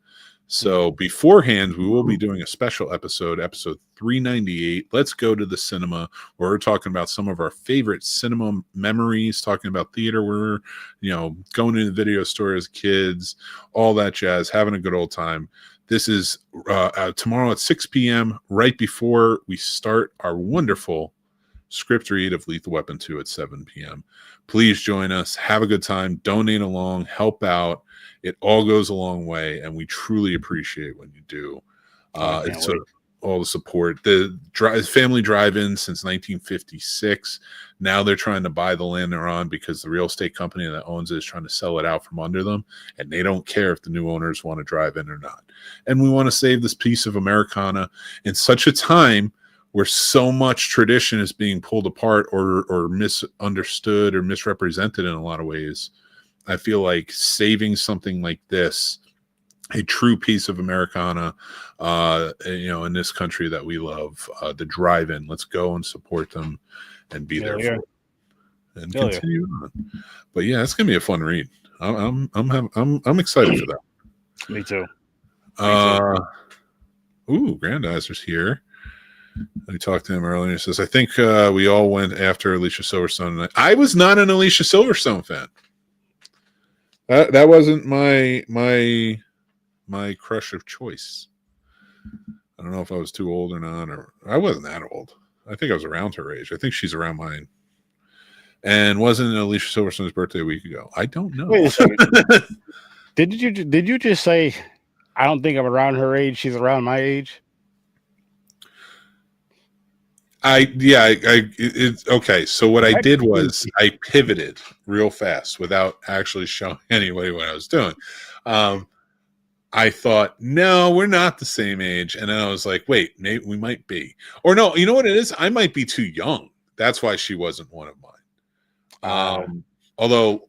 B: So beforehand, we will be doing a special episode 398. Let's go to the cinema, where we're talking about some of our favorite cinema memories, talking about theater. We're, going to the video store as kids, all that jazz, having a good old time. This is tomorrow at 6 p.m., right before we start our wonderful script read of Lethal Weapon 2 at 7 p.m. Please join us. Have a good time. Donate along. Help out. It all goes a long way, and we truly appreciate when you do. It's all the support. The Family Drive-In since 1956. Now they're trying to buy the land they're on because the real estate company that owns it is trying to sell it out from under them, and they don't care if the new owners want to drive in or not. And we want to save this piece of Americana in such a time where so much tradition is being pulled apart or misunderstood or misrepresented in a lot of ways. I feel like saving something like this, a true piece of Americana, in this country that we love, the drive-in. Let's go and support them and be there for it and continue on. But yeah, it's gonna be a fun read. I'm excited for that.
D: Me too.
B: Grandizer's here. I talked to him earlier. He says, I think we all went after Alicia Silverstone. I was not an Alicia Silverstone fan. That wasn't my crush of choice. I don't know if I was too old or not, or I wasn't that old. I think I was around her age. I think she's around mine. And wasn't Alicia Silverstone's birthday a week ago? I don't know.
D: Wait a second. Did you just say I don't think I'm around her age? She's around my age.
B: It's okay. So what I did was I pivoted real fast without actually showing anybody what I was doing. I thought, no, we're not the same age. And then I was like, wait, maybe we might be. Or no, you know what it is? I might be too young. That's why she wasn't one of mine. Although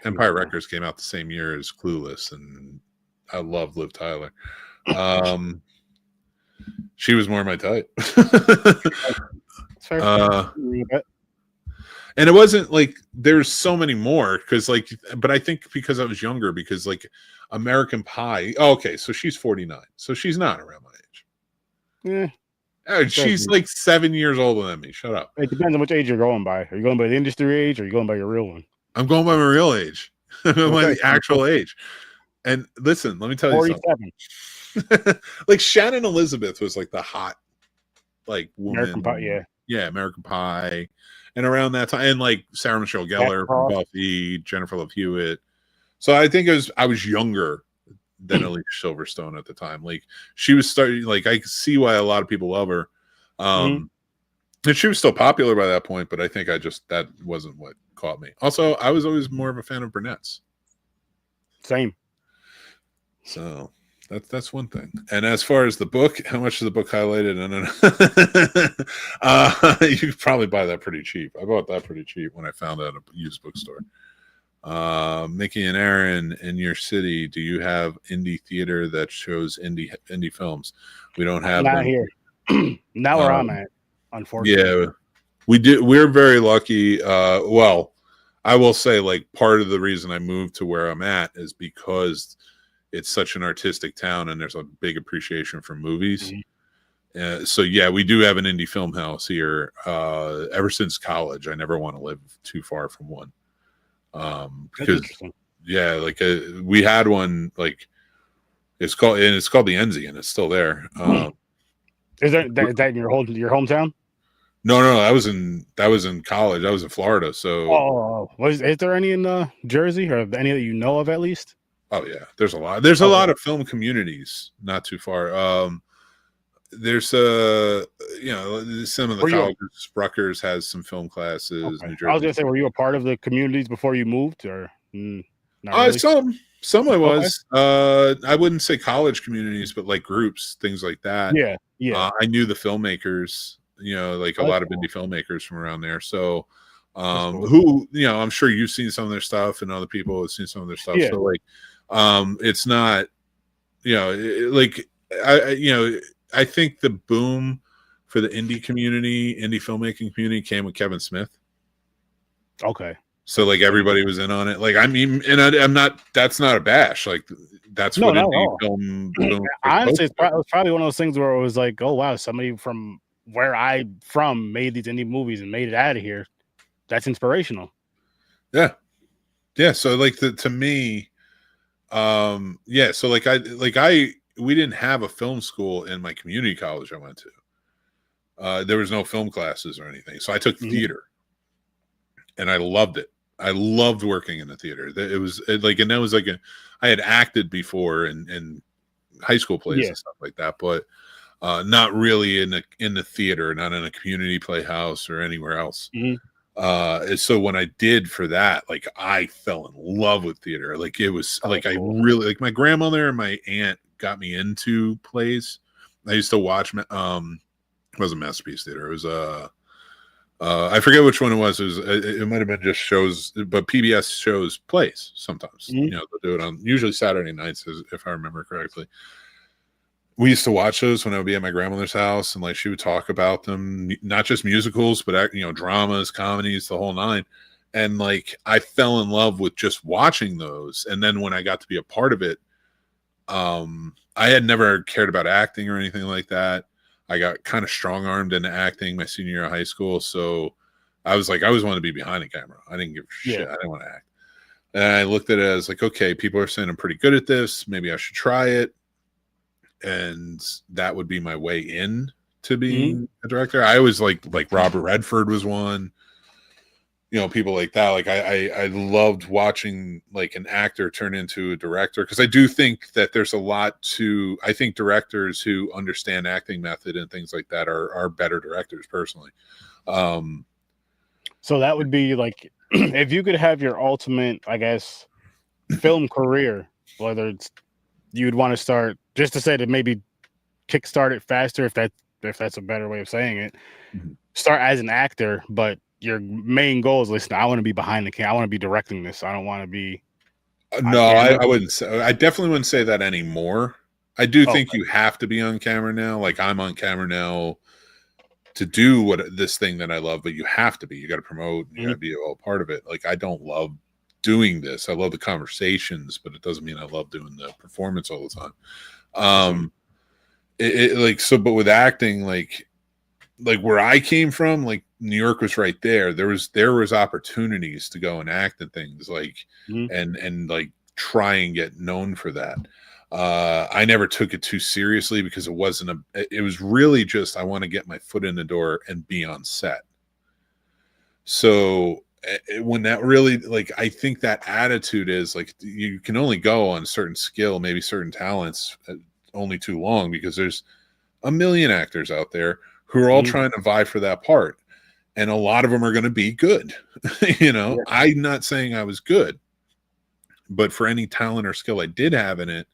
B: Empire Records came out the same year as Clueless, and I love Liv Tyler. She was more my type. And it wasn't like there's so many more but I think because I was younger, because like American Pie. Oh, okay, so she's 49, so she's not around my age.
D: Yeah,
B: She's like 7 years older than me. Shut up.
D: It depends on which age you're going by. Are you going by the industry age or are you going by your real one?
B: I'm going by my real age. I'm going by
D: Okay.
B: the actual age. And listen, let me tell you
D: 47.
B: something. Like Shannon Elizabeth was like the hot, like woman.
D: American Pie, yeah.
B: Yeah, American Pie. And around that time, and like Sarah Michelle Gellar from Buffy, Jennifer Love Hewitt. So I think I was younger than Alicia Silverstone at the time. Like she was starting, like I could see why a lot of people love her. And she was still popular by that point, but I think that wasn't what caught me. Also, I was always more of a fan of brunettes.
D: Same.
B: So that's one thing. And as far as the book, how much is the book highlighted? You could probably buy that pretty cheap. I bought that pretty cheap when I found it at a used bookstore. Mickey and Aaron, in your city, do you have indie theater that shows indie films? We don't have
D: not
B: them
D: here. Not where I'm at, unfortunately.
B: Yeah, we do. We're very lucky. Well, I will say, like, part of the reason I moved to where I'm at is because it's such an artistic town and there's a big appreciation for movies. So yeah, we do have an indie film house here. Ever since college, I never want to live too far from one. Because yeah, like we had one, like it's called the Enzy, and it's still there.
D: Is that in your hometown?
B: No, that was in college. I was in Florida. So
D: is there any in Jersey, or any that you know of at least?
B: Oh yeah, there's a lot. There's a lot of film communities not too far. There's some of the colleges. Rutgers has some film classes.
D: Okay.
B: New Jersey.
D: I was gonna say, were you a part of the communities before you moved, or not really?
B: Some I was. Okay. I wouldn't say college communities, but like groups, things like that.
D: Yeah.
B: I knew the filmmakers. Like a lot of indie filmmakers from around there. So, who I'm sure you've seen some of their stuff, and other people have seen some of their stuff. Yeah. So like, it's not, I think the boom for the indie filmmaking community came with Kevin Smith.
D: Okay.
B: So like everybody was in on it. Like, I mean, and I'm not, that's not a bash. Like that's what indie film.
D: Honestly, it was probably one of those things where it was like, oh wow, somebody from where I'm from made these indie movies and made it out of here. That's inspirational.
B: Yeah. So like to me, so we didn't have a film school in my community college I went to. There was no film classes or anything. So I took theater and I loved it. I loved working in the theater. I had acted before in high school plays and stuff like that, but not really in the theater, not in a community playhouse or anywhere else. So when I did for that, like I fell in love with theater. Like it was cool. I really like my grandmother and my aunt got me into plays. I used to watch. It wasn't Masterpiece Theater. It was I forget which one it was. It might have been just shows, but PBS shows plays sometimes. They'll do it on usually Saturday nights, if I remember correctly. We used to watch those when I would be at my grandmother's house, and like she would talk about them, not just musicals, but dramas, comedies, the whole nine. And like I fell in love with just watching those. And then when I got to be a part of it, I had never cared about acting or anything like that. I got kind of strong-armed into acting my senior year of high school, so I was like, I always wanted to be behind the camera. I didn't give a shit. I didn't want to act. And I looked at it as like, okay, people are saying I'm pretty good at this. Maybe I should try it. And that would be my way in to being a director. I always like Robert Redford was one, people like that. Like I loved watching like an actor turn into a director, because I do think that there's a lot to, I think directors who understand acting method and things like that are better directors personally.
D: So that would be like, if you could have your ultimate, I guess, film career, whether it's you'd want to start, just to say to maybe kickstart it faster, if that's a better way of saying it, start as an actor, but your main goal is, listen, I want to be behind the camera. I want to be directing this. I don't want to be.
B: No, I wouldn't say. I definitely wouldn't say that anymore. I do think you have to be on camera now. Like I'm on camera now to do this thing that I love, but you have to be. You got to promote. You got to be a part of it. Like I don't love doing this. I love the conversations, but it doesn't mean I love doing the performance all the time. But with acting, like like where I came from, like New York was right there. There was opportunities to go and act and things like, and like try and get known for that. I never took it too seriously because it was really just, I want to get my foot in the door and be on set. So when that really, like, I think that attitude is like, you can only go on certain skill, maybe certain talents only too long, because there's a million actors out there who are all trying to vie for that part. And a lot of them are going to be good. I'm not saying I was good, but for any talent or skill I did have in it,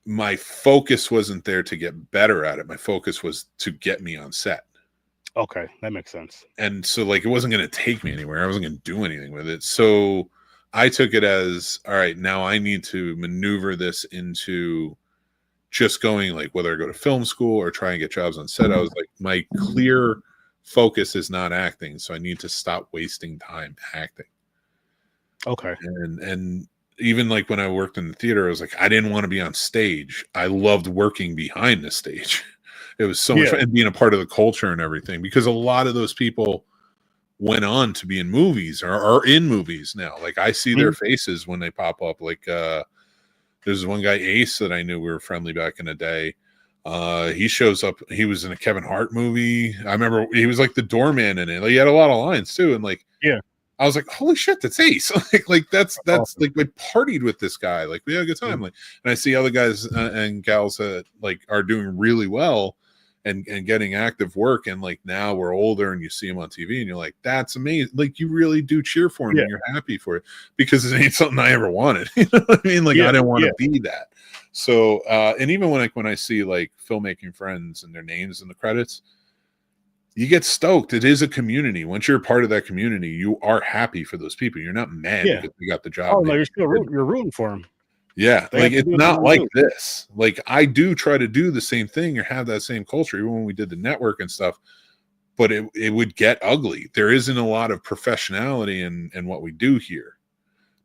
B: my focus wasn't there to get better at it. My focus was to get me on set.
D: Okay, that makes sense.
B: And so, like, it wasn't going to take me anywhere. I wasn't going to do anything with it. So I took it as, all right, now I need to maneuver this into just going, like, whether I go to film school or try and get jobs on set. I was like, my clear focus is not acting, so I need to stop wasting time acting.
D: Okay.
B: And even like when I worked in the theater, I was like, I didn't want to be on stage. I loved working behind the stage. It was so much fun, and being a part of the culture and everything, because a lot of those people went on to be in movies or are in movies now. Like, I see their faces when they pop up. Like, there's one guy, Ace, that I knew, we were friendly back in the day. He shows up. He was in a Kevin Hart movie. I remember he was like the doorman in it. Like, he had a lot of lines too. And like, I was like, holy shit, that's Ace. like that's awesome. Like, we partied with this guy. Like, we had a good time. Like, and I see other guys and gals that like are doing really well and getting active work. And like, now we're older and you see him on TV and you're like, that's amazing. Like, you really do cheer for him and you're happy for it, because it ain't something I ever wanted. You know what I mean? Like, I didn't want to be that. So, and even when I see like filmmaking friends and their names in the credits, you get stoked. It is a community. Once you're a part of that community, you are happy for those people. You're not mad because they got the job.
D: Oh no, you're rooting for them.
B: Yeah, like, it's not like this. Like, I do try to do the same thing or have that same culture, even when we did the network and stuff, but it would get ugly. There isn't a lot of professionality in what we do here.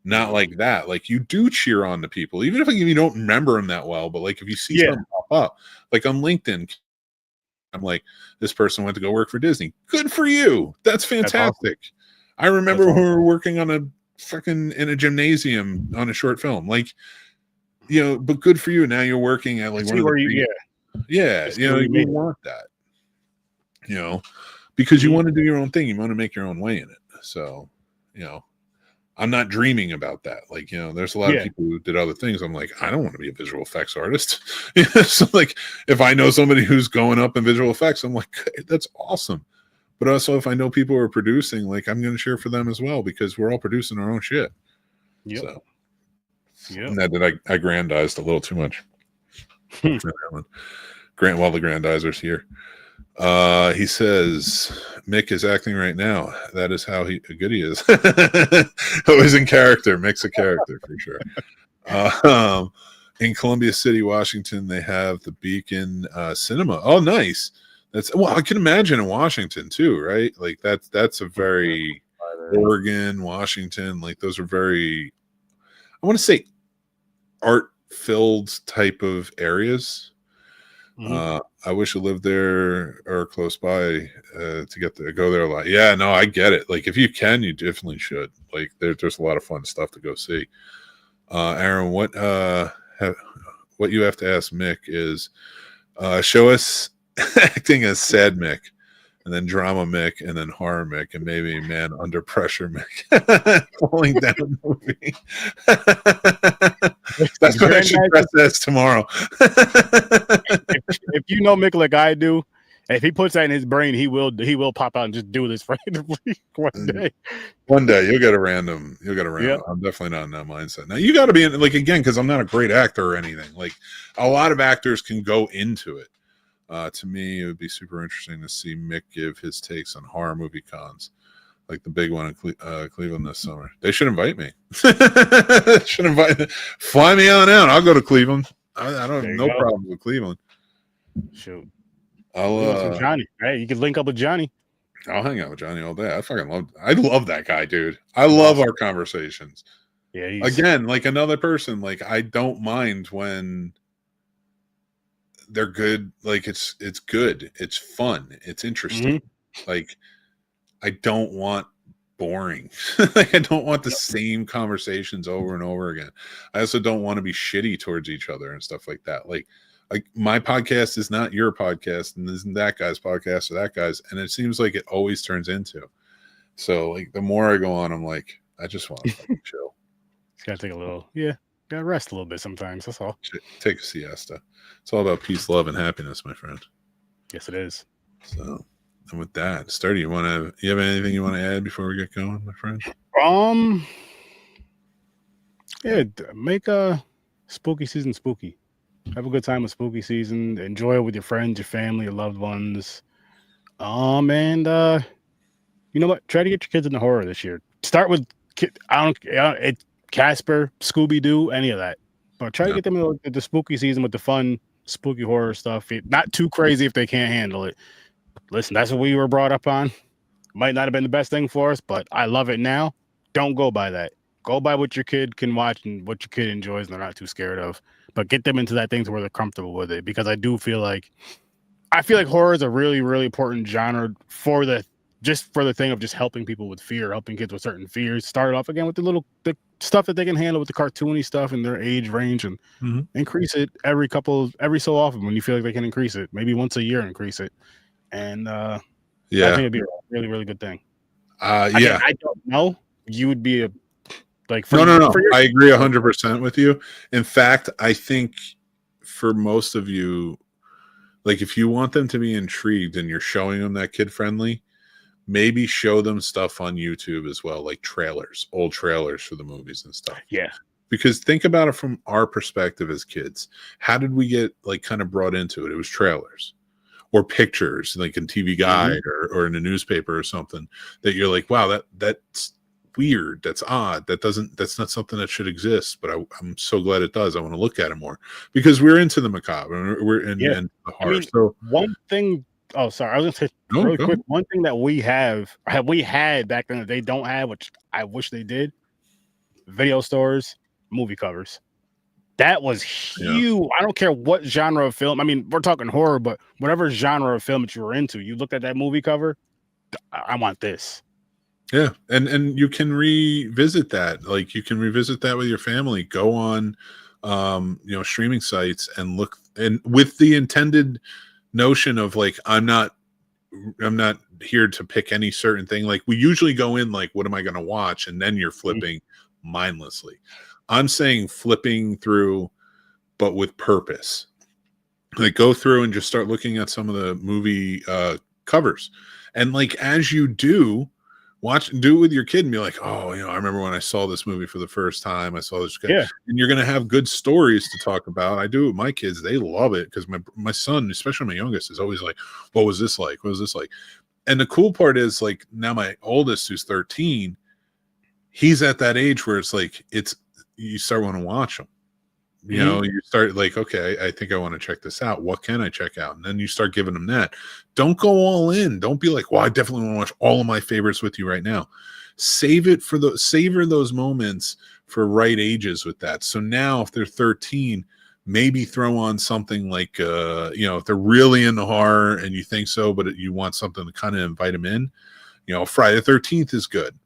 B: Not like that. Like, you do cheer on the people, even if you don't remember them that well, but like, if you see something pop up, like on LinkedIn, I'm like, this person went to go work for Disney. Good for you. That's fantastic. That's awesome. I remember when we were working on in a gymnasium on a short film. Like, but good for you. Now you're working at like one of the you want that. Because you want to do your own thing. You want to make your own way in it. So, I'm not dreaming about that. Like, there's a lot of people who did other things. I'm like, I don't want to be a visual effects artist. So like, if I know somebody who's going up in visual effects, I'm like, that's awesome. But also, if I know people who are producing, like, I'm going to cheer for them as well, because we're all producing our own shit. So, that I aggrandized a little too much. Grant, while the grandizer's here. He says Mick is acting right now. That is how good he is. Always in character. Mick's a character for sure. In Columbia City, Washington, they have the Beacon Cinema. Oh, nice. I can imagine in Washington too, right? Like, that's a very Oregon, Washington. Like, those are very, I want to say, art-filled type of areas. I wish I lived there or close by to go there a lot. Yeah, no, I get it. Like, if you can, you definitely should. Like, there's a lot of fun stuff to go see. Aaron, what you have to ask Mick is show us acting as sad Mick, and then drama Mick, and then horror Mick, and maybe man under pressure Mick falling down movie. That's what I should press this tomorrow.
D: if you know Mick like I do, if he puts that in his brain, he will pop out and just do this randomly one day.
B: One day you'll get a random. Yep. I'm definitely not in that mindset. Now you got to be in, like, again, because I'm not a great actor or anything. Like, a lot of actors can go into it. To me, it would be super interesting to see Mick give his takes on horror movie cons, like the big one in Cleveland this summer. They should invite me. Fly me on out. I'll go to Cleveland. I don't have no problem with Cleveland.
D: Shoot.
B: I'll
D: Johnny. Hey, you can link up with Johnny.
B: I'll hang out with Johnny all day. I love that guy, dude. I love our conversations. Yeah. Again, like another person, like, I don't mind when they're good. Like it's good. It's fun. It's interesting. Like I don't want boring. Like I don't want the same conversations over and over again. I also don't want to be shitty towards each other and stuff like that. Like my podcast is not your podcast and isn't that guy's podcast or that guy's, and it seems like it always turns into. So like the more I go on, I'm like, I just want to chill.
D: Just gotta take a little, gotta rest a little bit sometimes. That's all.
B: Take a siesta. It's all about peace, love, and happiness, my friend.
D: Yes, it is.
B: So, and with that, Sturdy, you have anything you want to add before we get going, my friend?
D: Make a spooky season spooky. Have a good time with spooky season. Enjoy it with your friends, your family, your loved ones. And you know what? Try to get your kids into horror this year. Start with Casper, Scooby Doo, any of that. But try to get them into the spooky season with the fun, spooky horror stuff. Not too crazy if they can't handle it. Listen, that's what we were brought up on. Might not have been the best thing for us, but I love it now. Don't go by that. Go by what your kid can watch and what your kid enjoys and they're not too scared of. But get them into that thing to where they're comfortable with it. Because I feel like horror is a really, really important genre for the thing of just helping people with fear, helping kids with certain fears. Start off again with the stuff that they can handle with the cartoony stuff in their age range and increase it every so often when you feel like they can increase it. Maybe once a year increase it. And I think it'd be a really, really good thing. I don't know. You would be a
B: no. I agree 100% with you. In fact, I think for most of you, like if you want them to be intrigued and you're showing them that kid friendly, maybe show them stuff on YouTube as well, like old trailers for the movies and stuff.
D: Yeah.
B: Because think about it from our perspective as kids. How did we get like kind of brought into it? It was trailers or pictures like in TV Guide or in a newspaper or something that you're like, wow, that's weird. That's odd. That's not something that should exist, but I'm so glad it does. I want to look at it more because we're into the macabre and we're in the horror. So
D: one thing, I was going to say really quick. One thing that we had back then that they don't have, which I wish they did, video stores, movie covers. That was huge. I don't care what genre of film. I mean, we're talking horror, but whatever genre of film that you were into, you looked at that movie cover, I want this.
B: Yeah, and you can revisit that. Like you can revisit that with your family. Go on, streaming sites and look, and with the intended notion of like, I'm not here to pick any certain thing. Like we usually go in like, what am I going to watch? And then you're flipping mindlessly. I'm saying flipping through, but with purpose. Like go through and just start looking at some of the movie covers, and like as you do it with your kid and be like, oh, I remember when I saw this movie for the first time. I saw this guy. Yeah. And you're going to have good stories to talk about. I do with my kids. They love it because my son, especially my youngest, is always like, what was this like? What was this like? And the cool part is like now my oldest, who's 13, he's at that age where it's like, you start wanting to watch them. You start like, okay, I think I want to check this out. What can I check out? And then you start giving them that. Don't go all in. Don't be like, well, I definitely want to watch all of my favorites with you right now. Savor those moments for right ages with that. So now if they're 13, maybe throw on something like, if they're really into horror and you think so, but you want something to kind of invite them in, Friday the 13th is good.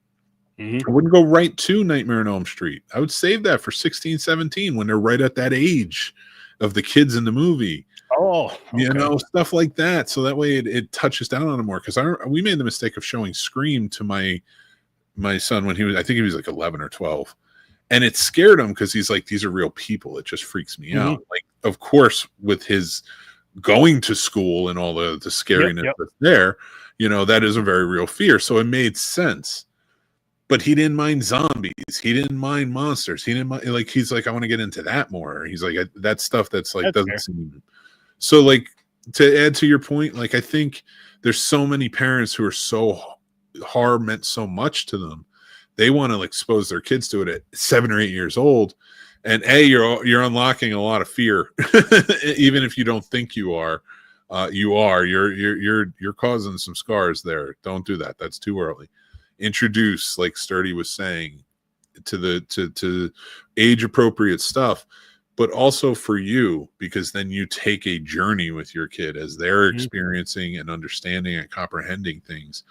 B: I wouldn't go right to Nightmare on Elm Street. I would save that for 16, 17 when they're right at that age of the kids in the movie.
D: Oh, okay.
B: Stuff like that. So that way it touches down on them more. Because we made the mistake of showing Scream to my son when I think he was like 11 or 12. And it scared him because he's like, these are real people. It just freaks me out. Like, of course, with his going to school and all the scariness that's there, that is a very real fear. So it made sense. But he didn't mind zombies. He didn't mind monsters. He didn't mind, like, he's like, I want to get into that more. He's like, that stuff that's like, doesn't seem. So, like, to add to your point, like, I think there's so many parents who are so horror meant so much to them. They want to expose their kids to it at 7 or 8 years old. And you're unlocking a lot of fear, even if you don't think you are. You're causing some scars there. Don't do that. That's too early. Introduce, like Sturdy was saying, to age appropriate stuff, but also for you, because then you take a journey with your kid as they're experiencing and understanding and comprehending things.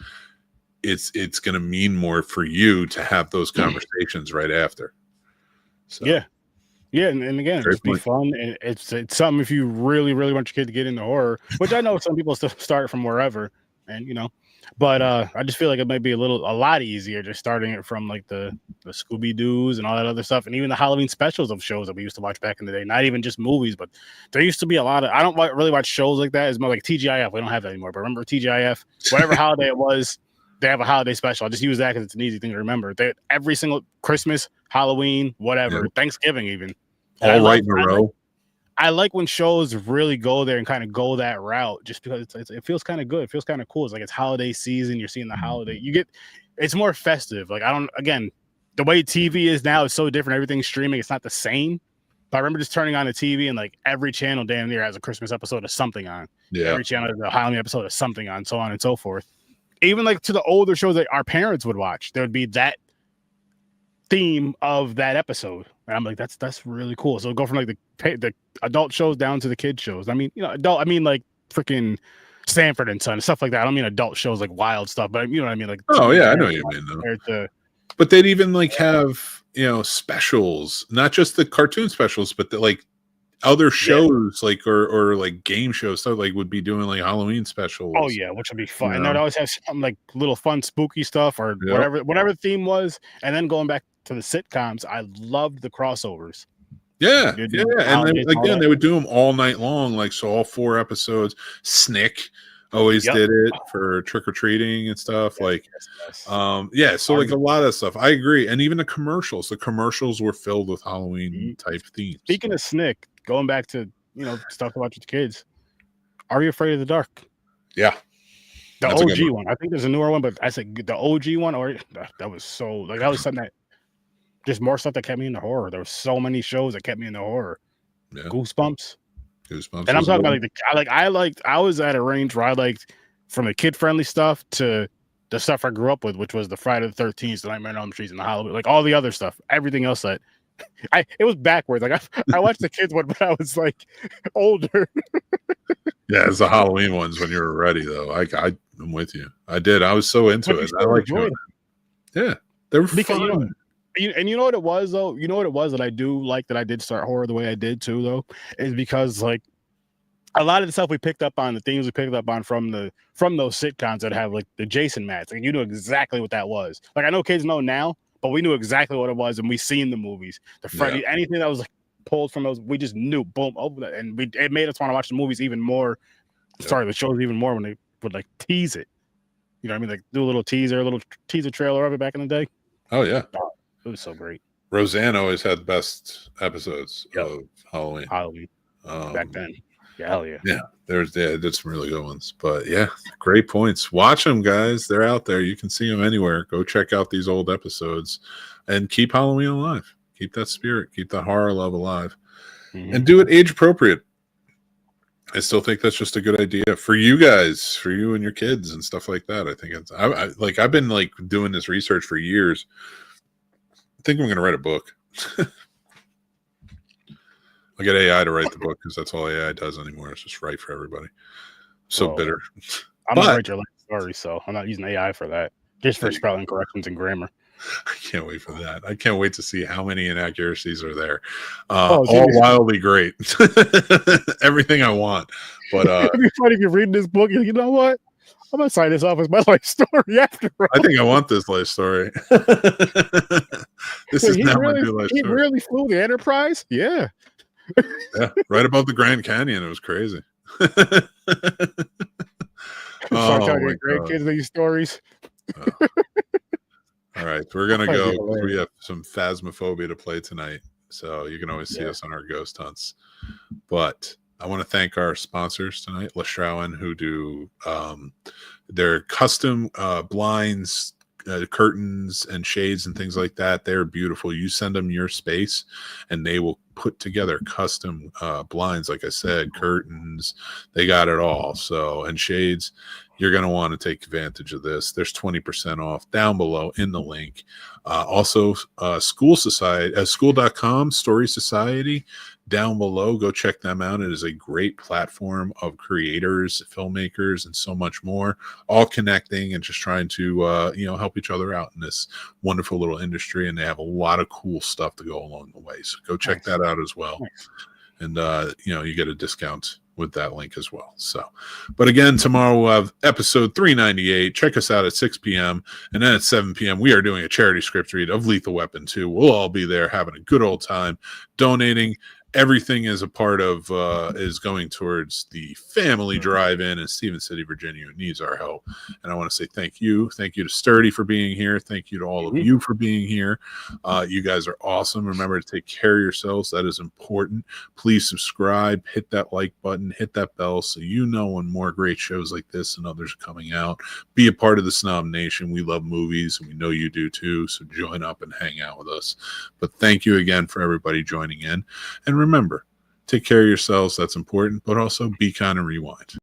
B: It's going to mean more for you to have those conversations right after. So.
D: Yeah, and again, just be fun, and it's something if you really want your kid to get into horror, which I know some people still start from wherever, and but I just feel like it might be a lot easier just starting it from like the Scooby Doo's and all that other stuff, and even the Halloween specials of shows that we used to watch back in the day. Not even just movies, but there used to be a lot of. I don't really watch shows like that. It's more like TGIF. We don't have that anymore, but remember TGIF? Whatever holiday it was. They have a holiday special. I'll just use that because it's an easy thing to remember. Every single Christmas, Halloween, whatever, Thanksgiving even.
B: All right in a row.
D: I like when shows really go there and kind of go that route just because it feels kind of good. It feels kind of cool. It's like it's holiday season. You're seeing the holiday. It's more festive. Like the way TV is now is so different. Everything's streaming. It's not the same. But I remember just turning on the TV and like every channel damn near has a Christmas episode of something on.
B: Yeah.
D: Every channel has a Halloween episode of something on, so on and so forth. Even like to the older shows that our parents would watch, there would be that theme of that episode, and I'm like, that's really cool. So go from like the adult shows down to the kid shows. I mean, I mean like freaking Sanford and Son, stuff like that. I don't mean adult shows like wild stuff, but you know what I mean. Like,
B: oh yeah, I know what you mean though. But they'd even like have specials, not just the cartoon specials, but the like other shows like or like game shows stuff like would be doing like Halloween specials.
D: Oh yeah, which would be fun. And they'd always have some like little fun spooky stuff or whatever the theme was. And then going back to the sitcoms, I loved the crossovers.
B: Yeah. And then again, they would do them all night long, like so all 4 episodes. Snick always did it for trick-or-treating and stuff. So like a lot of stuff. I agree. And even the commercials were filled with Halloween type themes.
D: Speaking of Snick, going back to stuff to watch with the kids, Are You Afraid of the Dark?
B: Yeah,
D: the OG one. I think there's a newer one, but I said the OG one. Or that was so like that was something that just more stuff that kept me into horror. There were so many shows that kept me into horror.
B: Yeah.
D: Goosebumps.
B: And
D: I'm talking about I was at a range where I liked from the kid friendly stuff to the stuff I grew up with, which was the Friday the 13th, the Nightmare on Elm Street, and the Halloween, like all the other stuff, everything else that. It was backwards. Like I watched the kids one, but I was like older.
B: Yeah, it's the Halloween ones when you were ready, though. I'm with you. I did. I was so into it. I liked it. Yeah, they were fun.
D: And you know what it was though. You know what it was that I do like that I did start horror the way I did too though, is because like a lot of the stuff we picked up on, the themes we picked up on from those sitcoms that have like the Jason mats, and you knew exactly what that was. Like I know kids know now. But we knew exactly what it was, and we seen the movies, the Freddy, anything that was like pulled from those, we just knew, boom, over that, and it made us want to watch the movies even more. Sorry, the shows even more when they would like tease it. You know what I mean? Like do a little teaser trailer of it back in the day.
B: Oh yeah,
D: it was so great.
B: Roseanne always had the best episodes of Halloween.
D: Back then. Yeah, hell yeah.
B: Yeah, did some really good ones. But yeah, great points. Watch them, guys. They're out there. You can see them anywhere. Go check out these old episodes and keep Halloween alive. Keep that spirit. Keep the horror love alive. Mm-hmm. And do it age appropriate. I still think that's just a good idea for you guys, for you and your kids and stuff like that. I think it's I've been like doing this research for years. I think I'm going to write a book. I'll get AI to write the book because that's all AI does anymore. It's just write for everybody. So bitter.
D: I'm going to write your life story, so I'm not using AI for that. Just for spelling corrections and grammar.
B: I can't wait for that. I can't wait to see how many inaccuracies are there. All wildly great. Everything I want. But
D: it'd be funny if you're reading this book and you know what? I'm going to sign this off as my life story after all.
B: I think I want this life story. This is now my new life story.
D: He really flew the Enterprise? Yeah.
B: Yeah, right above the Grand Canyon. It was crazy.
D: Start telling your grandkids these stories.
B: All right, we're gonna go. We have some Phasmophobia to play tonight, so you can always see us on our ghost hunts. But I want to thank our sponsors tonight, Lestrauen, who do their custom blinds, curtains and shades and things like that. They're beautiful. You send them your space and they will put together custom blinds, like I said, curtains. They got it all. So, and shades. You're going to want to take advantage of this. There's 20% off down below in the link. Also, School.com, Story Society. down below. Go check them out. It is a great platform of creators, filmmakers, and so much more, all connecting and just trying to help each other out in this wonderful little industry. And they have a lot of cool stuff to go along the way. So go check that out as well.
D: Nice.
B: And you get a discount with that link as well. So, but again, tomorrow we'll have episode 398. Check us out at 6 p.m. And then at 7 p.m. we are doing a charity script read of Lethal Weapon 2. We'll all be there having a good old time, donating. Everything is a part of is going towards the family drive-in in Stevens City, Virginia, who needs our help. And I want to say thank you to Sturdy for being here. Thank you to all of you for being here. You guys are awesome. Remember to take care of yourselves. That is important. Please subscribe, hit that like button, hit that bell so you know when more great shows like this and others are coming out. Be a part of the Snob Nation. We love movies, and we know you do too. So join up and hang out with us. But thank you again for everybody joining in. And remember, take care of yourselves. That's important, but also be kind and rewind.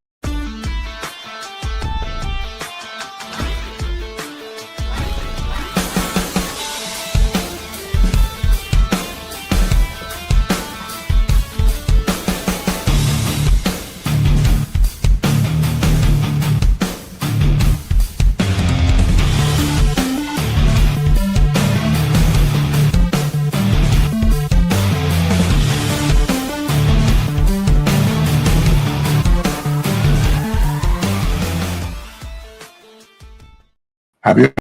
B: Have you